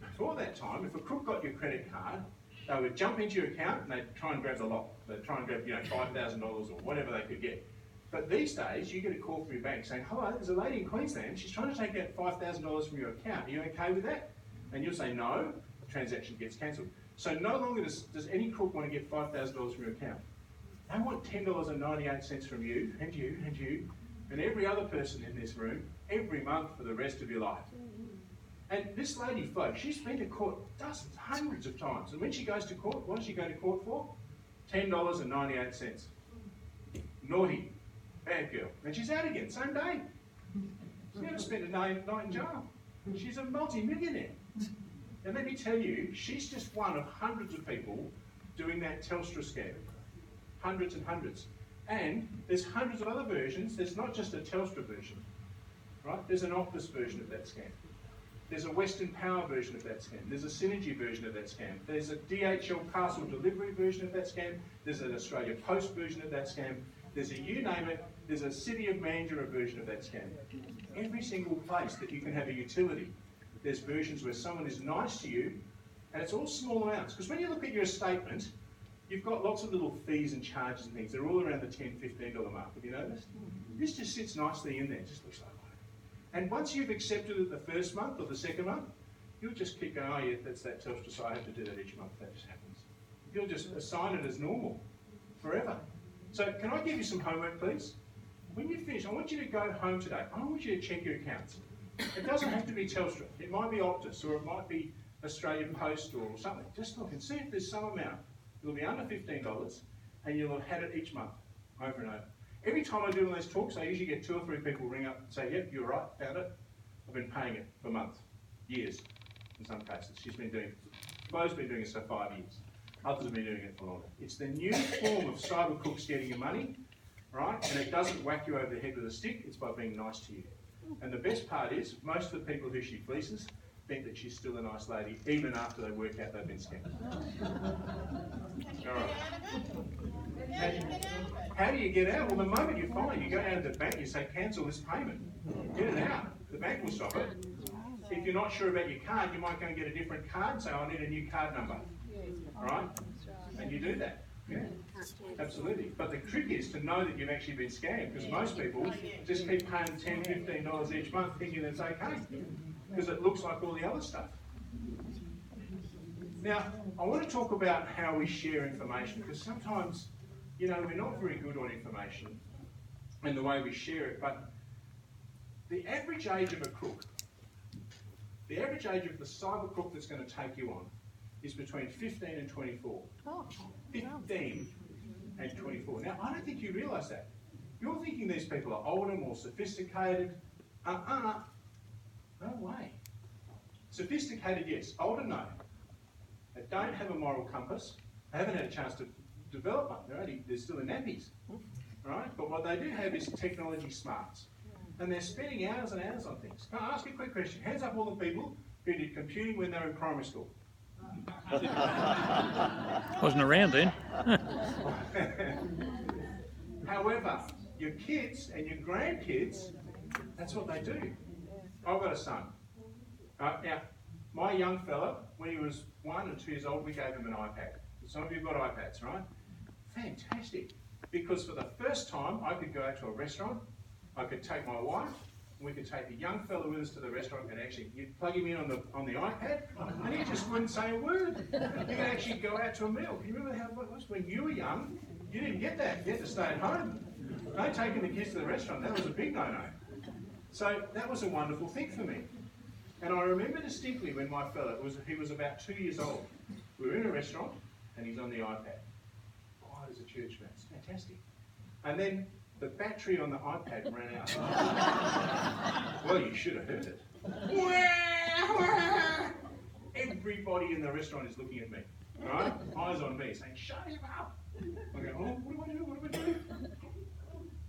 before that time, if a crook got your credit card, They would jump into your account and they'd try and grab the lot. They'd try and grab, $5,000 or whatever they could get. But these days, you get a call from your bank saying, hello, there's a lady in Queensland, she's trying to take out $5,000 from your account. Are you okay with that? And you'll say no, the transaction gets cancelled. So no longer does any crook want to get $5,000 from your account. They want $10.98 from you, and you, and you, and every other person in this room, every month for the rest of your life. And this lady, folks, she's been to court dozens, hundreds of times. And when she goes to court, what does she go to court for? $10.98. Naughty. Bad girl. And she's out again, same day. She's never spent a night in jail. She's a multi-millionaire. And let me tell you, she's just one of hundreds of people doing that Telstra scam. Hundreds and hundreds. And there's hundreds of other versions. There's not just a Telstra version, right? There's an Optus version of that scam. There's a Western Power version of that scam. There's a Synergy version of that scam. There's a DHL parcel delivery version of that scam. There's an Australia Post version of that scam. There's a you name it. There's a City of Mandurah version of that scam. Every single place that you can have a utility, there's versions where someone is nice to you, and it's all small amounts. Because when you look at your statement, you've got lots of little fees and charges and things. They're all around the $10, $15 mark. Have you noticed? This just sits nicely in there. It just looks like money. And once you've accepted it the first month or the second month, you'll just keep going, oh yeah, that's that Telstra, so I have to do that each month. That just happens. You'll just assign it as normal forever. So can I give you some homework, please? When you finish, I want you to go home today. I want you to check your accounts. It doesn't have to be Telstra. It might be Optus, or it might be Australian Post or something. Just look and see if there's some amount. It'll be under $15, and you'll have had it each month, over and over. Every time I do one of those talks, I usually get 2 or 3 people ring up and say, yep, you're right, found it. I've been paying it for months, years, in some cases. Flo's been doing it for 5 years. Others have been doing it for longer. It's the new form of cyber crooks getting your money, right? And it doesn't whack you over the head with a stick, it's by being nice to you. And the best part is, most of the people who she fleeces think that she's still a nice lady, even after they work out they've been scammed. All right. How do you get out? Well, the moment you find, you go down to the bank, you say, cancel this payment. Get it out. The bank will stop it. If you're not sure about your card, you might go and get a different card and say, I need a new card number. All right? And you do that. Yeah, absolutely. But the trick is to know that you've actually been scammed, because most people just keep paying $10, $15 each month thinking it's okay, because it looks like all the other stuff. Now, I want to talk about how we share information, because sometimes, we're not very good on information and the way we share it, but the average age of a crook, the average age of the cyber crook that's going to take you on is between 15 and 24. 15 and 24. Now, I don't think you realise that. You're thinking these people are older, more sophisticated. No way. Sophisticated, yes. Older, no. They don't have a moral compass. They haven't had a chance to develop one. They're still in nappies. Right? But what they do have is technology smarts. And they're spending hours and hours on things. Can I ask you a quick question? Hands up all the people who did computing when they were in primary school. Wasn't around then. However, your kids and your grandkids, that's what they do. I've got a son. Now, my young fella, when he was 1 and 2 years old, we gave him an iPad. Some of you have got iPads, right? Fantastic. Because for the first time, I could go out to a restaurant, I could take my wife, and we could take the young fella with us to the restaurant, and actually, you'd plug him in on the iPad, and he just wouldn't say a word. You could actually go out to a meal. Can you remember how it was when you were young? You didn't get that. You had to stay at home. No taking the kids to the restaurant. That was a big no-no. So that was a wonderful thing for me. And I remember distinctly when my fella, he was about 2 years old. We were in a restaurant, and he's on the iPad. Quiet as a church mouse. Fantastic. And then the battery on the iPad ran out. Well, you should have heard it. Everybody in the restaurant is looking at me, right? Eyes on me, saying, shut him up. I go, oh, what do I do?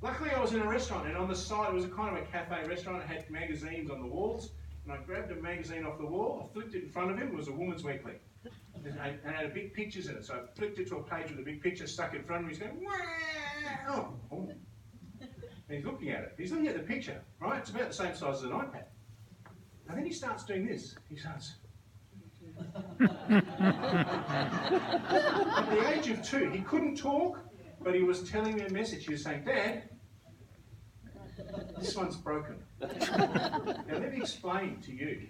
Luckily, I was in a restaurant, and on the side, it was a kind of a cafe restaurant. It had magazines on the walls, and I grabbed a magazine off the wall, I flipped it in front of him. It was a Woman's Weekly. And it had big pictures in it, so I flipped it to a page with a big picture stuck in front of him. He's going, wah! Oh. And he's looking at it. He's looking at the picture, right? It's about the same size as an iPad. And then he starts doing this. He starts, At the age of 2, he couldn't talk, but he was telling me a message. He was saying, Dad, this one's broken. Now let me explain to you.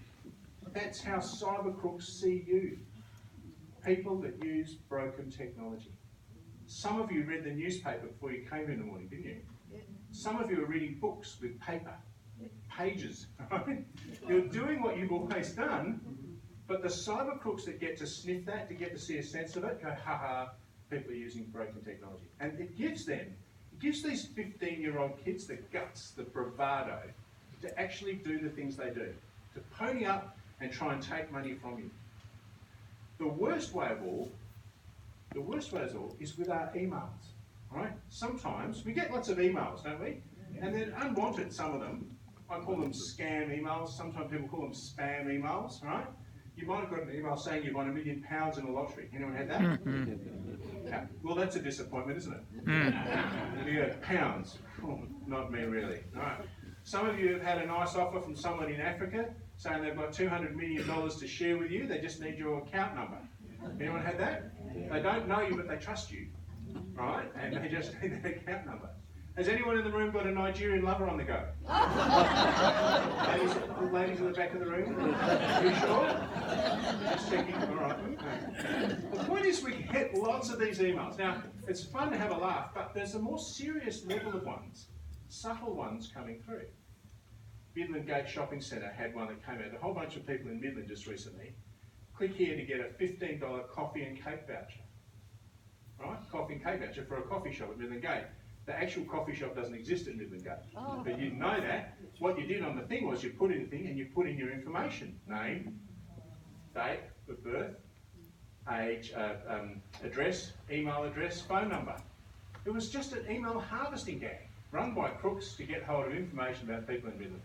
That's how cyber crooks see you. People that use broken technology. Some of you read the newspaper before you came in the morning, didn't you? Some of you are reading books with paper, pages. Right? You're doing what you've always done, but the cyber crooks that get to sniff that, to get to see a sense of it, go, ha ha, people are using broken technology. And it gives these 15-year-old kids the guts, the bravado, to actually do the things they do, to pony up and try and take money from you. The worst way of all is with our emails, right? Sometimes we get lots of emails, don't we? And they're unwanted, some of them. I call them scam emails. Sometimes people call them spam emails, right? You might have got an email saying you won £1 million in the lottery. Anyone had that? Yeah. Well, that's a disappointment, isn't it? Yeah, pounds. Oh, not me, really. All right. Some of you have had a nice offer from someone in Africa saying they've got $200 million to share with you. They just need your account number. Anyone had that? They don't know you, but they trust you, right? And they just need their account number. Has anyone in the room got a Nigerian lover on the go? ladies in the back of the room? Are you sure? Just checking. All right. Okay. The point is we get lots of these emails. Now, it's fun to have a laugh, but there's a more serious level of ones, subtle ones coming through. Midland Gate Shopping Centre had one that came out. A whole bunch of people in Midland just recently. Click here to get a $15 coffee and cake voucher. Right? Coffee and cake voucher for a coffee shop at Midland Gate. The actual coffee shop doesn't exist at Midland Gate. Oh. But you didn't know that. What you did on the thing was you put in the thing and you put in your information. Name, date of birth, age, address, email address, phone number. It was just an email harvesting gang run by crooks to get hold of information about people in Midland.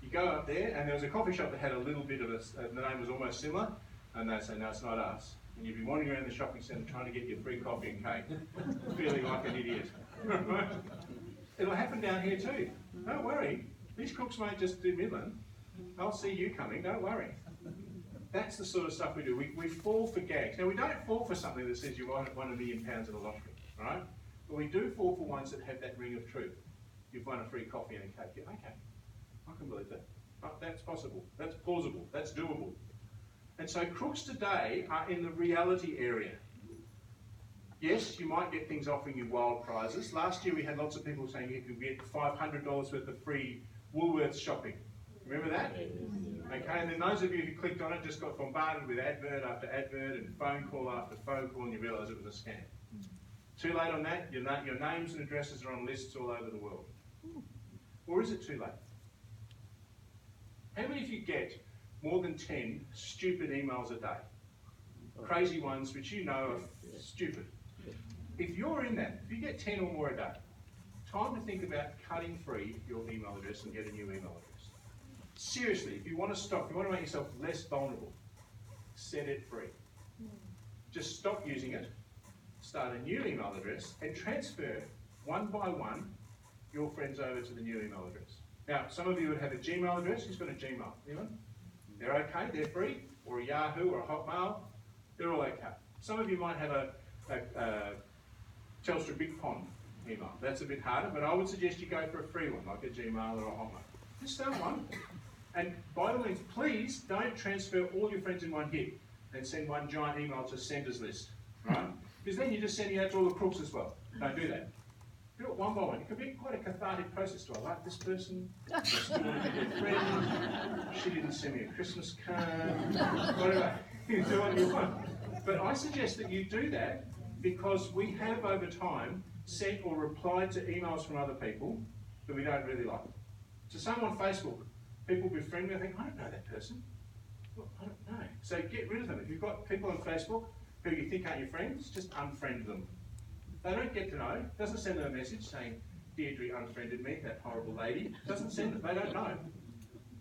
You go up there, and there was a coffee shop that had a little bit of the name was almost similar, and they say, no, it's not us. And you'd be wandering around the shopping centre trying to get your free coffee and cake, feeling like an idiot. It'll happen down here too. Don't worry. These crooks won't just do Midland. I'll see you coming, don't worry. That's the sort of stuff we do. We fall for gags. Now, we don't fall for something that says you won £1 million in a lottery, right? But we do fall for ones that have that ring of truth. You've won a free coffee and a cake. Yeah, okay. I can believe that. Oh, that's possible. That's plausible. That's doable. And so crooks today are in the reality area. Yes, you might get things offering you wild prizes. Last year we had lots of people saying you could get $500 worth of free Woolworths shopping. Remember that? Okay, and then those of you who clicked on it just got bombarded with advert after advert and phone call after phone call, and you realised it was a scam. Too late on that? Your names and addresses are on lists all over the world. Or is it too late? How many of you get more than 10 stupid emails a day? Crazy ones which you know are stupid. If you're in that, if you get 10 or more a day, time to think about cutting free your email address and get a new email address. Seriously, if you want to stop, if you want to make yourself less vulnerable, set it free. Just stop using it, start a new email address, and transfer one by one your friends over to the new email address. Now, some of you would have a Gmail address. Who's got a Gmail? Anyone? They're okay, they're free, or a Yahoo or a Hotmail. They're all okay. Some of you might have a Telstra Big Pond email. That's a bit harder, but I would suggest you go for a free one, like a Gmail or a Hotmail. Just start one. And by all means, please don't transfer all your friends in one hit and send one giant email to senders list, right? Because then you're just sending out to all the crooks as well. Don't do that. Do it one by one. It can be quite a cathartic process. Do I like this person? I still want to be their friend. She didn't send me a Christmas card. Whatever. You do what you want. But I suggest that you do that because we have over time sent or replied to emails from other people that we don't really like. To someone on Facebook, people befriend me, I think, I don't know that person. Well, I don't know. So get rid of them. If you've got people on Facebook who you think aren't your friends, just unfriend them. They don't get to know. Doesn't send them a message saying, Deirdre unfriended me, that horrible lady. Doesn't send it. They don't know.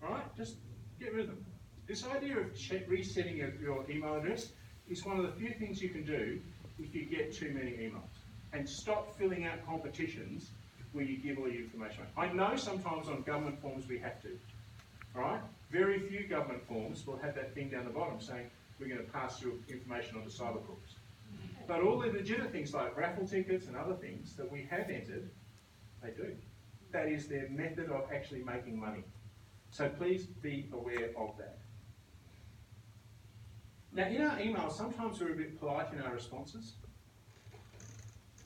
All right? Just get rid of them. This idea of resetting your email address is one of the few things you can do if you get too many emails. And stop filling out competitions where you give all your information away. I know sometimes on government forms we have to. All right? Very few government forms will have that thing down the bottom saying, we're going to pass your information on to cyber crooks. But all the legitimate things like raffle tickets and other things that we have entered, they do. That is their method of actually making money. So please be aware of that. Now, in our emails, sometimes we're a bit polite in our responses.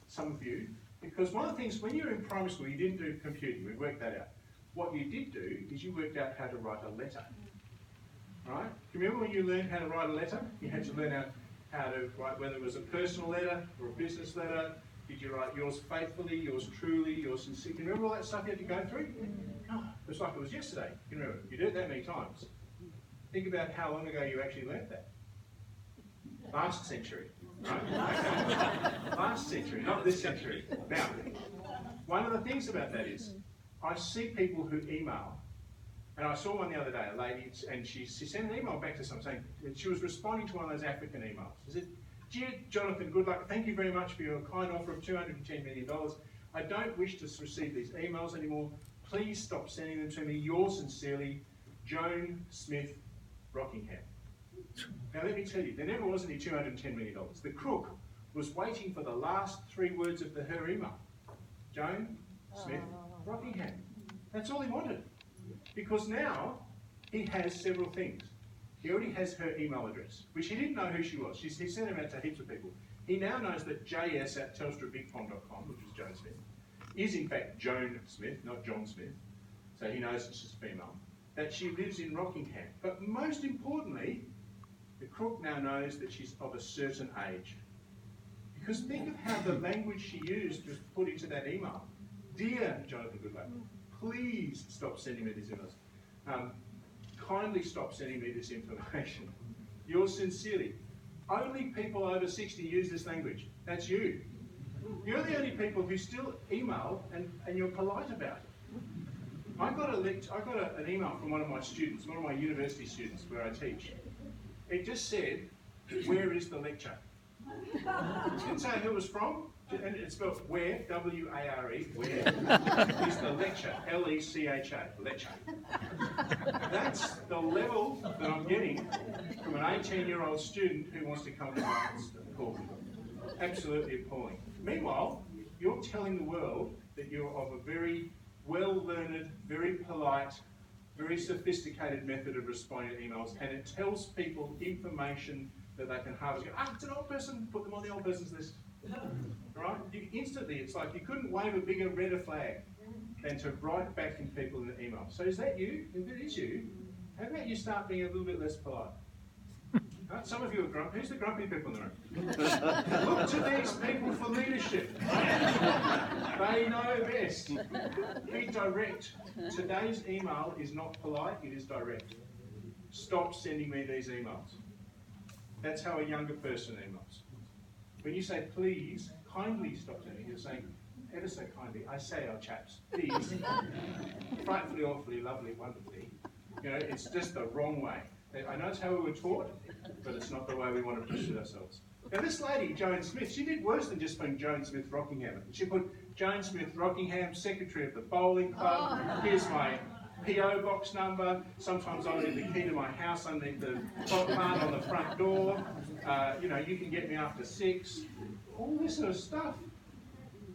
Some of you. Because one of the things, when you were in primary school, you didn't do computing. We worked that out. What you did do is you worked out how to write a letter. Right? Do you remember when you learned how to write a letter? You had to learn how to write, whether it was a personal letter or a business letter. Did you write yours faithfully, yours truly, yours sincerely? Can you remember all that stuff you had to go through? Oh, it was like it was yesterday. You remember? You did it that many times. Think about how long ago you actually learnt that. Last century. Right? Okay. Last century, not this century. Now, one of the things about that is, I see people who email, and I saw one the other day, a lady, and she sent an email back to someone saying, she was responding to one of those African emails. She said, "Dear Jonathan, good luck. Thank you very much for your kind offer of $210 million. I don't wish to receive these emails anymore. Please stop sending them to me. Yours sincerely, Joan Smith, Rockingham." Now let me tell you, there never was any $210 million. The crook was waiting for the last 3 words of her email. Joan Smith, Rockingham. That's all he wanted. Because now he has several things. He already has her email address, which he didn't know who she was. He sent them out to heaps of people. He now knows that js@telstrabigpond.com, which is Joan Smith, is in fact Joan Smith, not John Smith. So he knows it's just female. That she lives in Rockingham. But most importantly, the crook now knows that she's of a certain age. Because think of how the language she used was put into that email. Dear Jonathan Goodluck, please stop sending me these emails. Kindly stop sending me this information. Yours sincerely. Only people over 60 use this language. That's you. You're the only people who still email and you're polite about it. I got an email from one of my students, one of my university students where I teach. It just said, "Where is the lecture?" It didn't say who it was from, and it's spelled where, W-A-R-E, where is the lecture, L-E-C-H-A, lecture. That's the level that I'm getting from an 18-year-old student who wants to come to my call. Absolutely appalling. Meanwhile, you're telling the world that you're of a very well-learned, very polite, very sophisticated method of responding to emails, and it tells people information that they can harvest. It's an old person, put them on the old person's list. Right? Instantly, it's like you couldn't wave a bigger, redder flag than to write back in people in the email. So is that you? If it is you, how about you start being a little bit less polite? Right? Some of you are grumpy. Who's the grumpy people in the room? Look to these people for leadership. They know best. Be direct. Today's email is not polite, it is direct. Stop sending me these emails. That's how a younger person emails. When you say please, kindly stop sending, you're saying ever so kindly, I say our chaps, please, frightfully, awfully, lovely, wonderfully. You know, it's just the wrong way. I know it's how we were taught, but it's not the way we want to push it ourselves. Now this lady, Joan Smith, she did worse than just putting Joan Smith Rockingham. She put Joan Smith Rockingham, secretary of the bowling club. Here's my PO box number. Sometimes I leave the key to my house underneath the top part on the front door. You know, you can get me after 6. All this sort of stuff.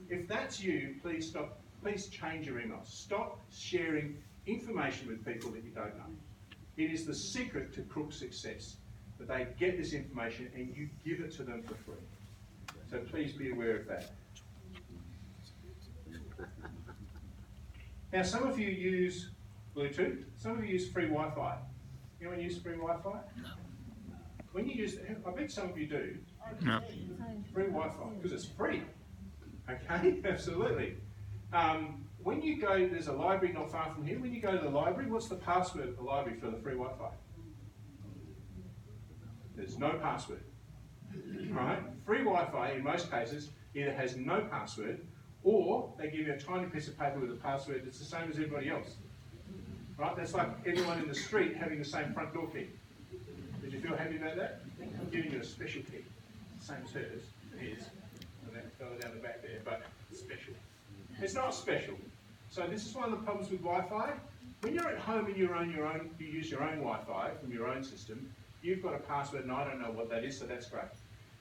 If that's you, please stop. Please change your emails. Stop sharing information with people that you don't know. It is the secret to crook success, that they get this information and you give it to them for free. So please be aware of that. Now, some of you use Bluetooth, some of you use free Wi-Fi. Anyone use free Wi-Fi? No. When you use, I bet some of you do. No. Free Wi-Fi, because it's free. Okay, absolutely. When you go, there's a library not far from here. When you go to the library, what's the password of the library for the free Wi-Fi? There's no password. Right? Free Wi-Fi, in most cases, either has no password, or they give you a tiny piece of paper with a password that's the same as everybody else. Right? That's like everyone in the street having the same front door key. Did you feel happy about that? I'm giving you a special key. Same as hers, his, and that fella down the back there, but special. It's not special. So this is one of the problems with Wi-Fi. When you're at home and you use your own Wi-Fi from your own system, you've got a password and I don't know what that is, so that's great.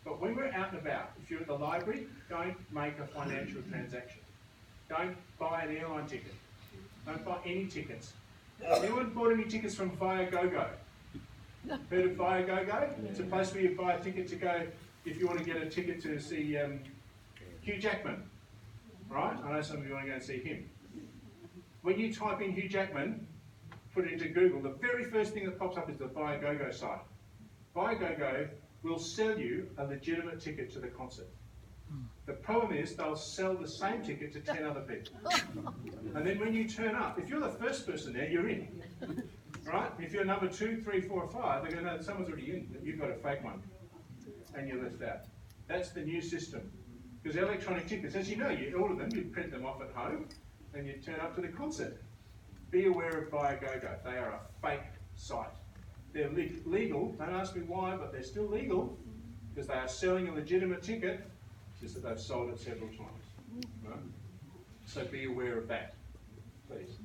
But when we're out and about, if you're at the library, don't make a financial transaction. Don't buy an airline ticket. Don't buy any tickets. Anyone bought any tickets from Viagogo? Heard of Viagogo? It's a place where you buy a ticket to go, if you want to get a ticket to see Hugh Jackman. Right? I know some of you want to go and see him. When you type in Hugh Jackman, put it into Google, the very first thing that pops up is the Viagogo site. Viagogo will sell you a legitimate ticket to the concert. The problem is they'll sell the same ticket to 10 other people. And then when you turn up, if you're the first person there, you're in. Right? If you're number 2, 3, 4, or 5, they're going to know that someone's already in, that you've got a fake one. And you're left out. That's the new system. Because electronic tickets, as you know, you order them, you print them off at home, and you turn up to the concert. Be aware of Viagogo. They are a fake site. They're legal. Don't ask me why, but they're still legal because they are selling a legitimate ticket, just that they've sold it several times. Right? So be aware of that, please.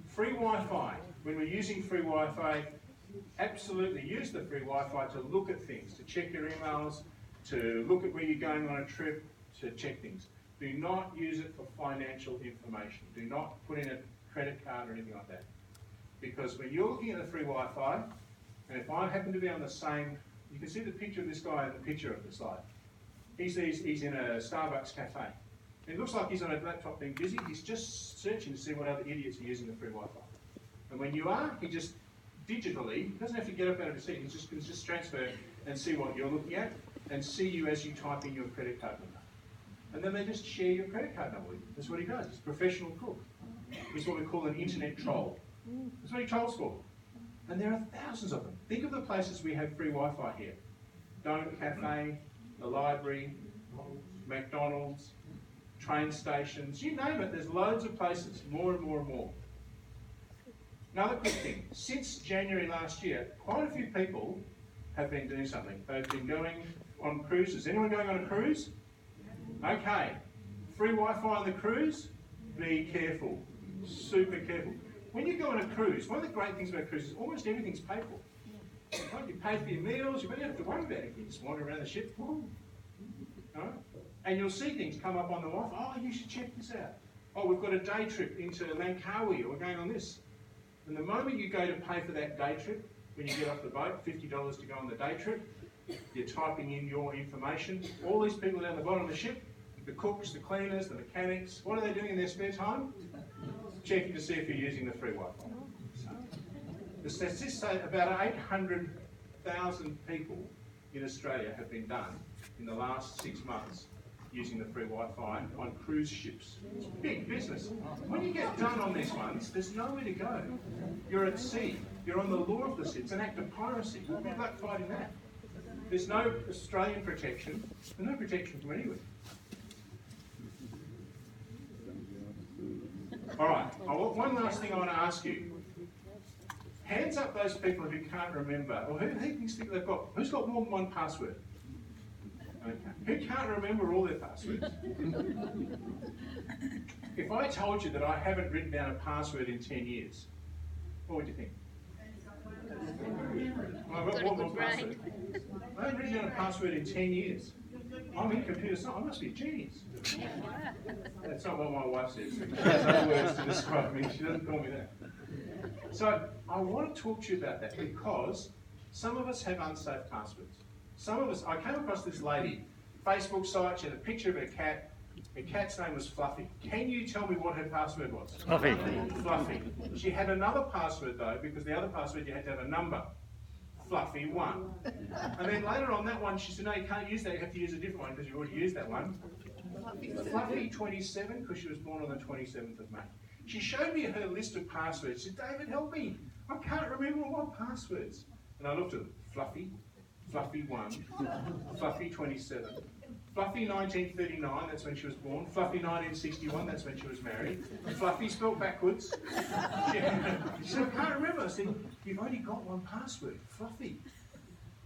Free Wi-Fi. When we're using free Wi-Fi, absolutely use the free Wi-Fi to look at things, to check your emails, to look at where you're going on a trip, to check things. Do not use it for financial information. Do not put in a credit card or anything like that. Because when you're looking at the free Wi-Fi, and if I happen to be on the same, you can see the picture of this guy in the picture of the slide. He's in a Starbucks cafe. And it looks like he's on a laptop being busy. He's just searching to see what other idiots are using the free Wi-Fi. And when you are, he just digitally, doesn't have to get up out of his seat, he can just transfer and see what you're looking at and see you as you type in your credit card number. And then they just share your credit card number with you. That's what he does. He's a professional crook. He's what we call an internet troll. That's what he trolls for. And there are thousands of them. Think of the places we have free Wi-Fi here. Donut Cafe, the library, McDonald's, train stations, you name it, there's loads of places, more and more and more. Another quick thing, since January last year, quite a few people have been doing something. They've been going on cruises. Anyone going on a cruise? Okay. Free Wi-Fi on the cruise? Be careful. Super careful. When you go on a cruise, one of the great things about cruises is almost everything's paid for. Right? You pay for your meals, you don't have to worry about it. You just wander around the ship. Right? And you'll see things come up on the Wi-Fi. Oh, you should check this out. Oh, we've got a day trip into Langkawi, or we're going on this. And the moment you go to pay for that day trip, when you get off the boat, $50 to go on the day trip, you're typing in your information. All these people down the bottom of the ship, the cooks, the cleaners, the mechanics, what are they doing in their spare time? Checking to see if you're using the free Wi-Fi. So, the statistics say about 800,000 people in Australia have been done in the last 6 months using the free Wi-Fi on cruise ships. It's big business. When you get done on these ones, there's nowhere to go. You're at sea. You're on the law of the sea. It's an act of piracy. Well, good luck fighting that. There's no Australian protection. There's no protection from anywhere. All right. One last thing I want to ask you. Hands up those people who can't remember, or who thinks they've got, who's got more than one password? Okay. Who can't remember all their passwords? If I told you that I haven't written down a password in 10 years, what would you think? I've got one more password. I haven't written down a password in 10 years. I'm in computer science. I must be a genius. That's not what my wife says. She has other words to describe me. She doesn't call me that. So I want to talk to you about that because some of us have unsafe passwords. Some of us, I came across this lady, Facebook site, she had a picture of her cat. Her cat's name was Fluffy. Can you tell me what her password was? Fluffy. Fluffy. She had another password though, because the other password you had to have a number. Fluffy1. And then later on that one, she said, no, you can't use that, you have to use a different one because you've already used that one. Fluffy27, because she was born on the 27th of May. She showed me her list of passwords. She said, David, help me. I can't remember all my passwords. And I looked at them. Fluffy, Fluffy1, Fluffy27, Fluffy 1939, that's when she was born, Fluffy 1961, that's when she was married, Fluffy spelled backwards. She said, I can't remember. I said, you've only got one password, Fluffy.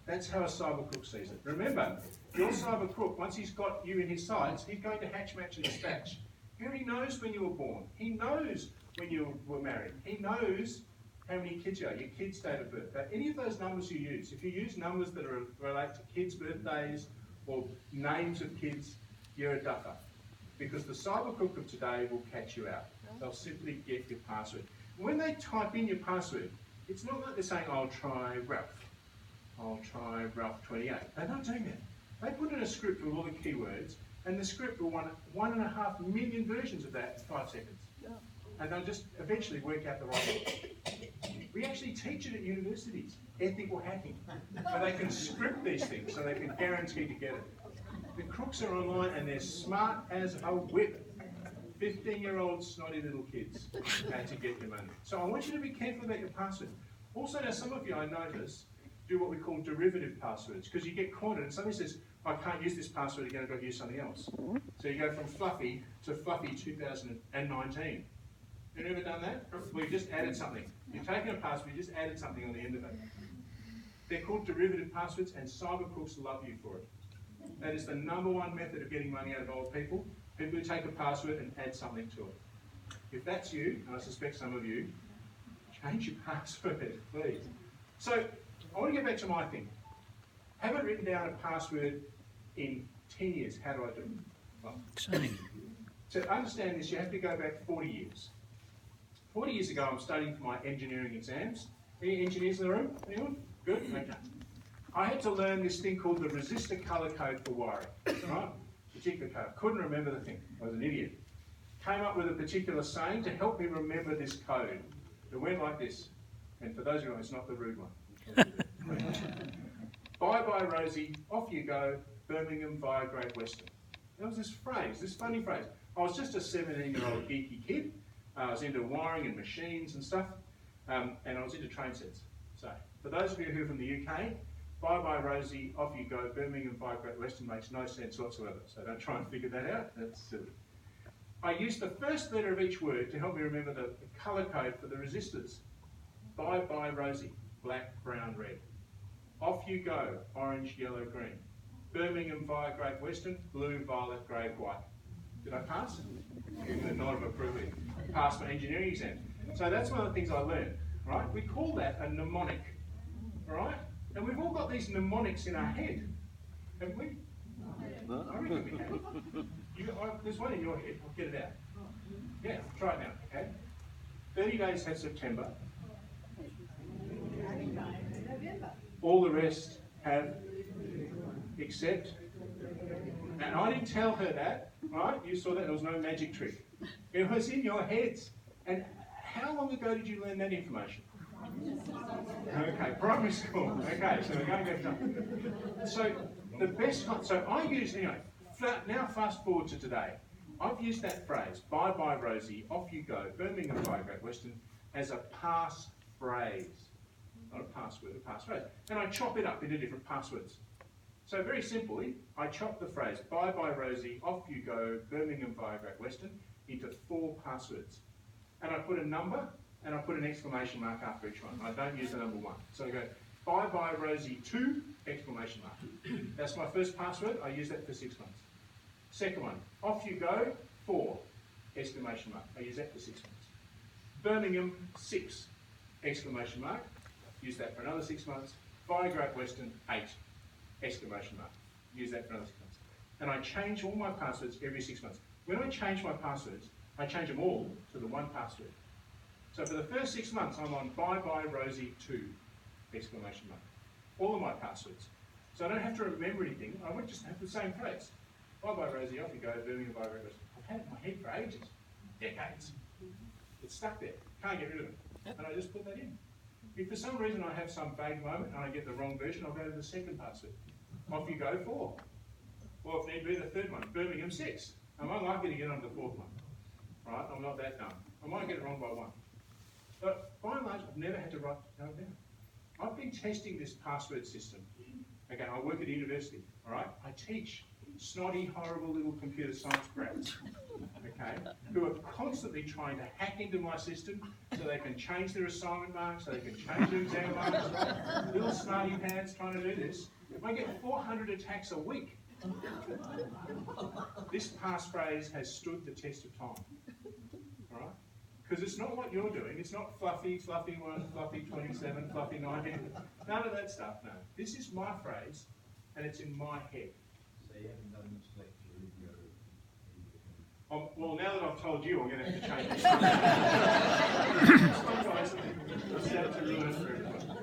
That's how a cyber crook sees it. Remember, your cyber crook, once he's got you in his sights, he's going to hatch, match and dispatch. He already knows when you were born. He knows when you were married. He knows how many kids you are, your kids' date of birth, any of those numbers you use. If you use numbers that relate to kids' birthdays or names of kids, you're a duffer. Because the cyber crook of today will catch you out. They'll simply get your password. When they type in your password, it's not like they're saying, I'll try Ralph. I'll try Ralph 28. They're not doing that. They put in a script with all the keywords, and the script will run 1.5 million versions of that in 5 seconds. And they'll just eventually work out the right one. We actually teach it at universities, ethical hacking. So they can script these things, so they can guarantee to get it. The crooks are online and they're smart as a whip. 15-year-old snotty little kids to get your money. So I want you to be careful about your password. Also, now some of you, I notice, do what we call derivative passwords, because you get cornered and somebody says, I can't use this password again, I've got to use something else. So you go from Fluffy to Fluffy 2019. Have you ever done that? Well, you just added something. You've taken a password, you just added something on the end of it. They're called derivative passwords, and cyber crooks love you for it. That is the #1 method of getting money out of old people. People who take a password and add something to it. If that's you, and I suspect some of you, change your password, please. So, I want to get back to my thing. Haven't written down a password in 10 years. How do I do it? Well, Same. to understand this, you have to go back 40 years. 40 years ago, I'm studying for my engineering exams. Any engineers in the room? Anyone? Good? Okay. I had to learn this thing called the resistor colour code for wiring, right? Particular code. Couldn't remember the thing. I was an idiot. Came up with a particular saying to help me remember this code. It went like this. And for those of you, it's not the rude one. Bye-bye, Rosie. Off you go. Birmingham via Great Western. There was this phrase, this funny phrase. I was just a 17-year-old geeky kid. I was into wiring and machines and stuff. And I was into train sets. So, for those of you who are from the UK, bye-bye, Rosie, off you go, Birmingham via Great Western makes no sense whatsoever, so don't try and figure that out, that's silly. I used the first letter of each word to help me remember the colour code for the resistors. Bye-bye, Rosie, black, brown, red. Off you go, orange, yellow, green. Birmingham via Great Western, blue, violet, grey, white. Did I pass? A nod of approval. Passed my engineering exam. So that's one of the things I learned, right? We call that a mnemonic, right? And we've all got these mnemonics in our head, haven't we? I reckon we have. There's one in your head, I'll get it out. Yeah, try it now, okay? 30 days have September. All the rest have except. And I didn't tell her that, right? You saw that, there was no magic trick. It was in your heads. And how long ago did you learn that information? Okay, primary school. Okay, so we're going to go down. So the best time, so I use, anyway, now fast forward to today. I've used that phrase, bye-bye Rosie, off you go, Birmingham via Great Western, as a pass phrase. Not a password, a pass phrase. And I chop it up into different passwords. So very simply, I chop the phrase, bye-bye Rosie, off you go, Birmingham via Great Western, into 4 passwords. And I put a number, and I put an exclamation mark after each one. I don't use the number 1. So I go, bye-bye Rosie 2, exclamation mark. That's my first password. I use that for 6 months. Second one, off you go, 4, exclamation mark. I use that for 6 months. Birmingham 6, exclamation mark. Use that for another 6 months. Via Great Western 8, exclamation mark. Use that for another 6 months. And I change all my passwords every 6 months. When I change my passwords, I change them all to the 1 password. So for the first 6 months, I'm on bye-bye Rosie 2, exclamation mark. All of my passwords. So I don't have to remember anything. I would just have the same phrase. Bye-bye Rosie, off you go, Birmingham via Great Western. I've had it in my head for ages, decades. It's stuck there. Can't get rid of it. And I just put that in. If for some reason I have some vague moment and I get the wrong version, I'll go to the second password. Off you go, 4. Or if need be, the third one, Birmingham 6. I'm unlikely to get on to the 4th one. Right? I'm not that dumb. I might get it wrong by 1. But by and large, I've never had to write it down. I've been testing this password system. Okay, I work at a university, all right? I teach snotty, horrible little computer science brats, okay, who are constantly trying to hack into my system so they can change their assignment marks, so they can change their exam marks. Little smarty pants trying to do this. I get 400 attacks a week. This passphrase has stood the test of time, all right? Because it's not what you're doing. It's not fluffy, fluffy 1, fluffy 27, fluffy 19. None of that stuff, no. This is my phrase, and it's in my head. So you haven't done much lecture in your... Well, now that I've told you, I'm going to have to change it. Sometimes I've set to ruin it for everyone.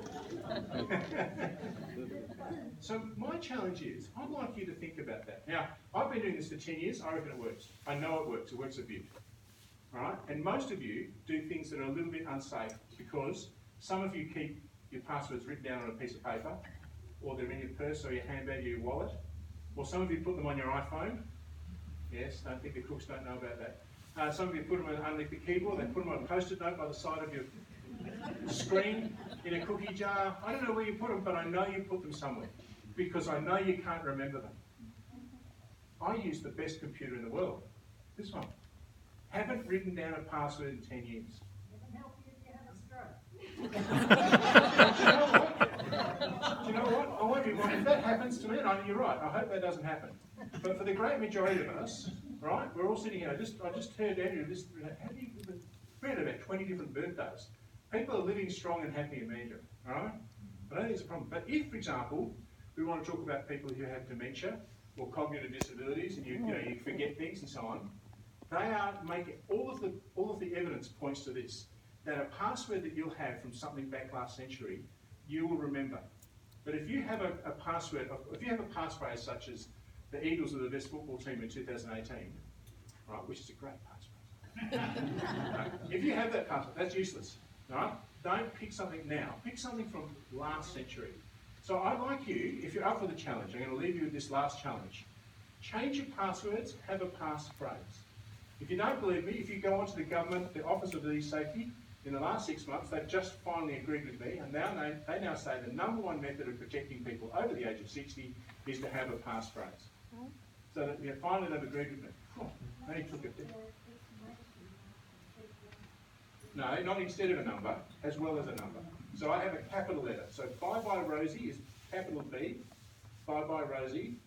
So my challenge is, I'd like you to think about that. Now, I've been doing this for 10 years. I reckon it works. I know it works. It works a bit. Right? And most of you do things that are a little bit unsafe because some of you keep your passwords written down on a piece of paper, or they're in your purse or your handbag or your wallet, or some of you put them on your iPhone. Yes, don't think the cooks don't know about that. Some of you put them underneath the keyboard. They put them on a post-it note by the side of your screen, in a cookie jar. I don't know where you put them, but I know you put them somewhere because I know you can't remember them. I use the best computer in the world, this one. Haven't written down a password in 10 years. It can help you if you have a stroke. Do you know what? I won't be one. If that happens to me, and you're right, I hope that doesn't happen. But for the great majority of us, right, we're all sitting here. I just heard Andrew, we had about 20 different birthdays. People are living strong and happy in Mandurah, right? I don't think it's a problem. But if, for example, we want to talk about people who have dementia or cognitive disabilities, and you forget things and so on, they are making all of the evidence points to this, that a password that you'll have from something back last century, you will remember. But if you have a password, if you have a passphrase such as the Eagles are the best football team in 2018, right, which is a great passphrase. If you have that password, that's useless. Right? Don't pick something now. Pick something from last century. So I'd like you, if you're up for the challenge, I'm going to leave you with this last challenge. Change your passwords, have a passphrase. If you don't believe me, if you go onto the government, the Office of E-Safety, in the last 6 months, they've just finally agreed with me, and they now say the number one method of protecting people over the age of 60 is to have a passphrase. So that, finally they've agreed with me. They took it there. No, not instead of a number, as well as a number. So I have a capital letter. So bye-bye Rosie is capital B, bye-bye Rosie,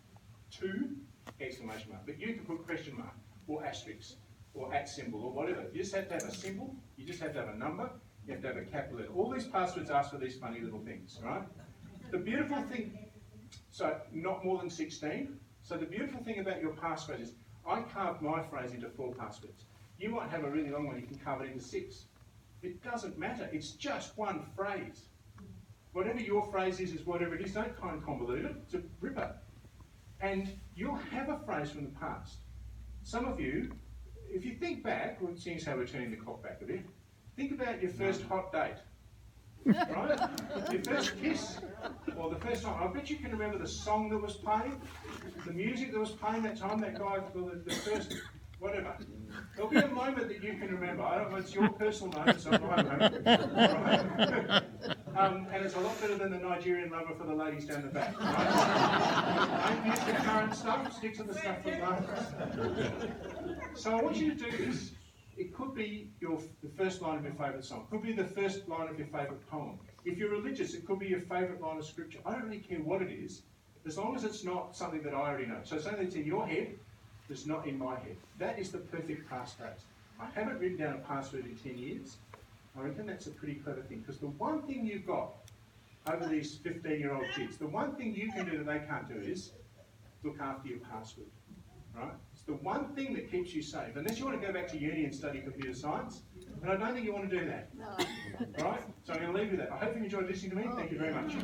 2, exclamation mark. But you can put question mark, or asterisk, or @ symbol, or whatever. You just have to have a symbol, you just have to have a number, you have to have a capital letter. All these passwords ask for these funny little things, right? The beautiful thing, so not more than 16. So the beautiful thing about your passphrase is, I carved my phrase into 4 passwords. You might have a really long one, you can carve it into 6. It doesn't matter, it's just one phrase. Whatever your phrase is whatever it is, don't try and convolute it, it's a ripper. And you'll have a phrase from the past. Some of you, if you think back, well, seeing as how we're turning the clock back a bit, think about your first hot date, right? Your first kiss, or the first time. I bet you can remember the song that was playing, the music that was playing that time, that guy, the first, whatever. There'll be a moment that you can remember. I don't know if it's your personal moment, it's not my moment. Right? And it's a lot better than the Nigerian lover for the ladies down the back. Right? Don't use the current stuff, stick to the stuff from last. So I want you to do this. It could be the first line of your favourite song. It could be the first line of your favourite poem. If you're religious, it could be your favourite line of scripture. I don't really care what it is, as long as it's not something that I already know. So something that's in your head, that's not in my head. That is the perfect passphrase. I haven't written down a password in 10 years. I reckon that's a pretty clever thing, because the one thing you've got over these 15-year-old kids, the one thing you can do that they can't do is look after your password, right? It's the one thing that keeps you safe. Unless you want to go back to uni and study computer science, and I don't think you want to do that. No. Right? So I'm going to leave you with that. I hope you enjoyed listening to me. Thank you very much.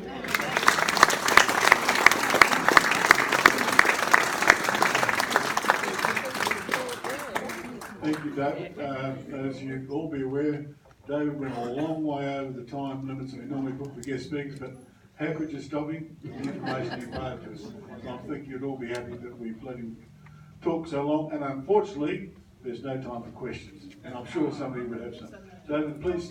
Thank you, David. As you all be aware, David went a long way over the time limits that we normally put for guest speakers, but how could you stop him? The information he imparted to us. So I think you'd all be happy that we've let him talk so long, and unfortunately, there's no time for questions, and I'm sure somebody would have some. David, please.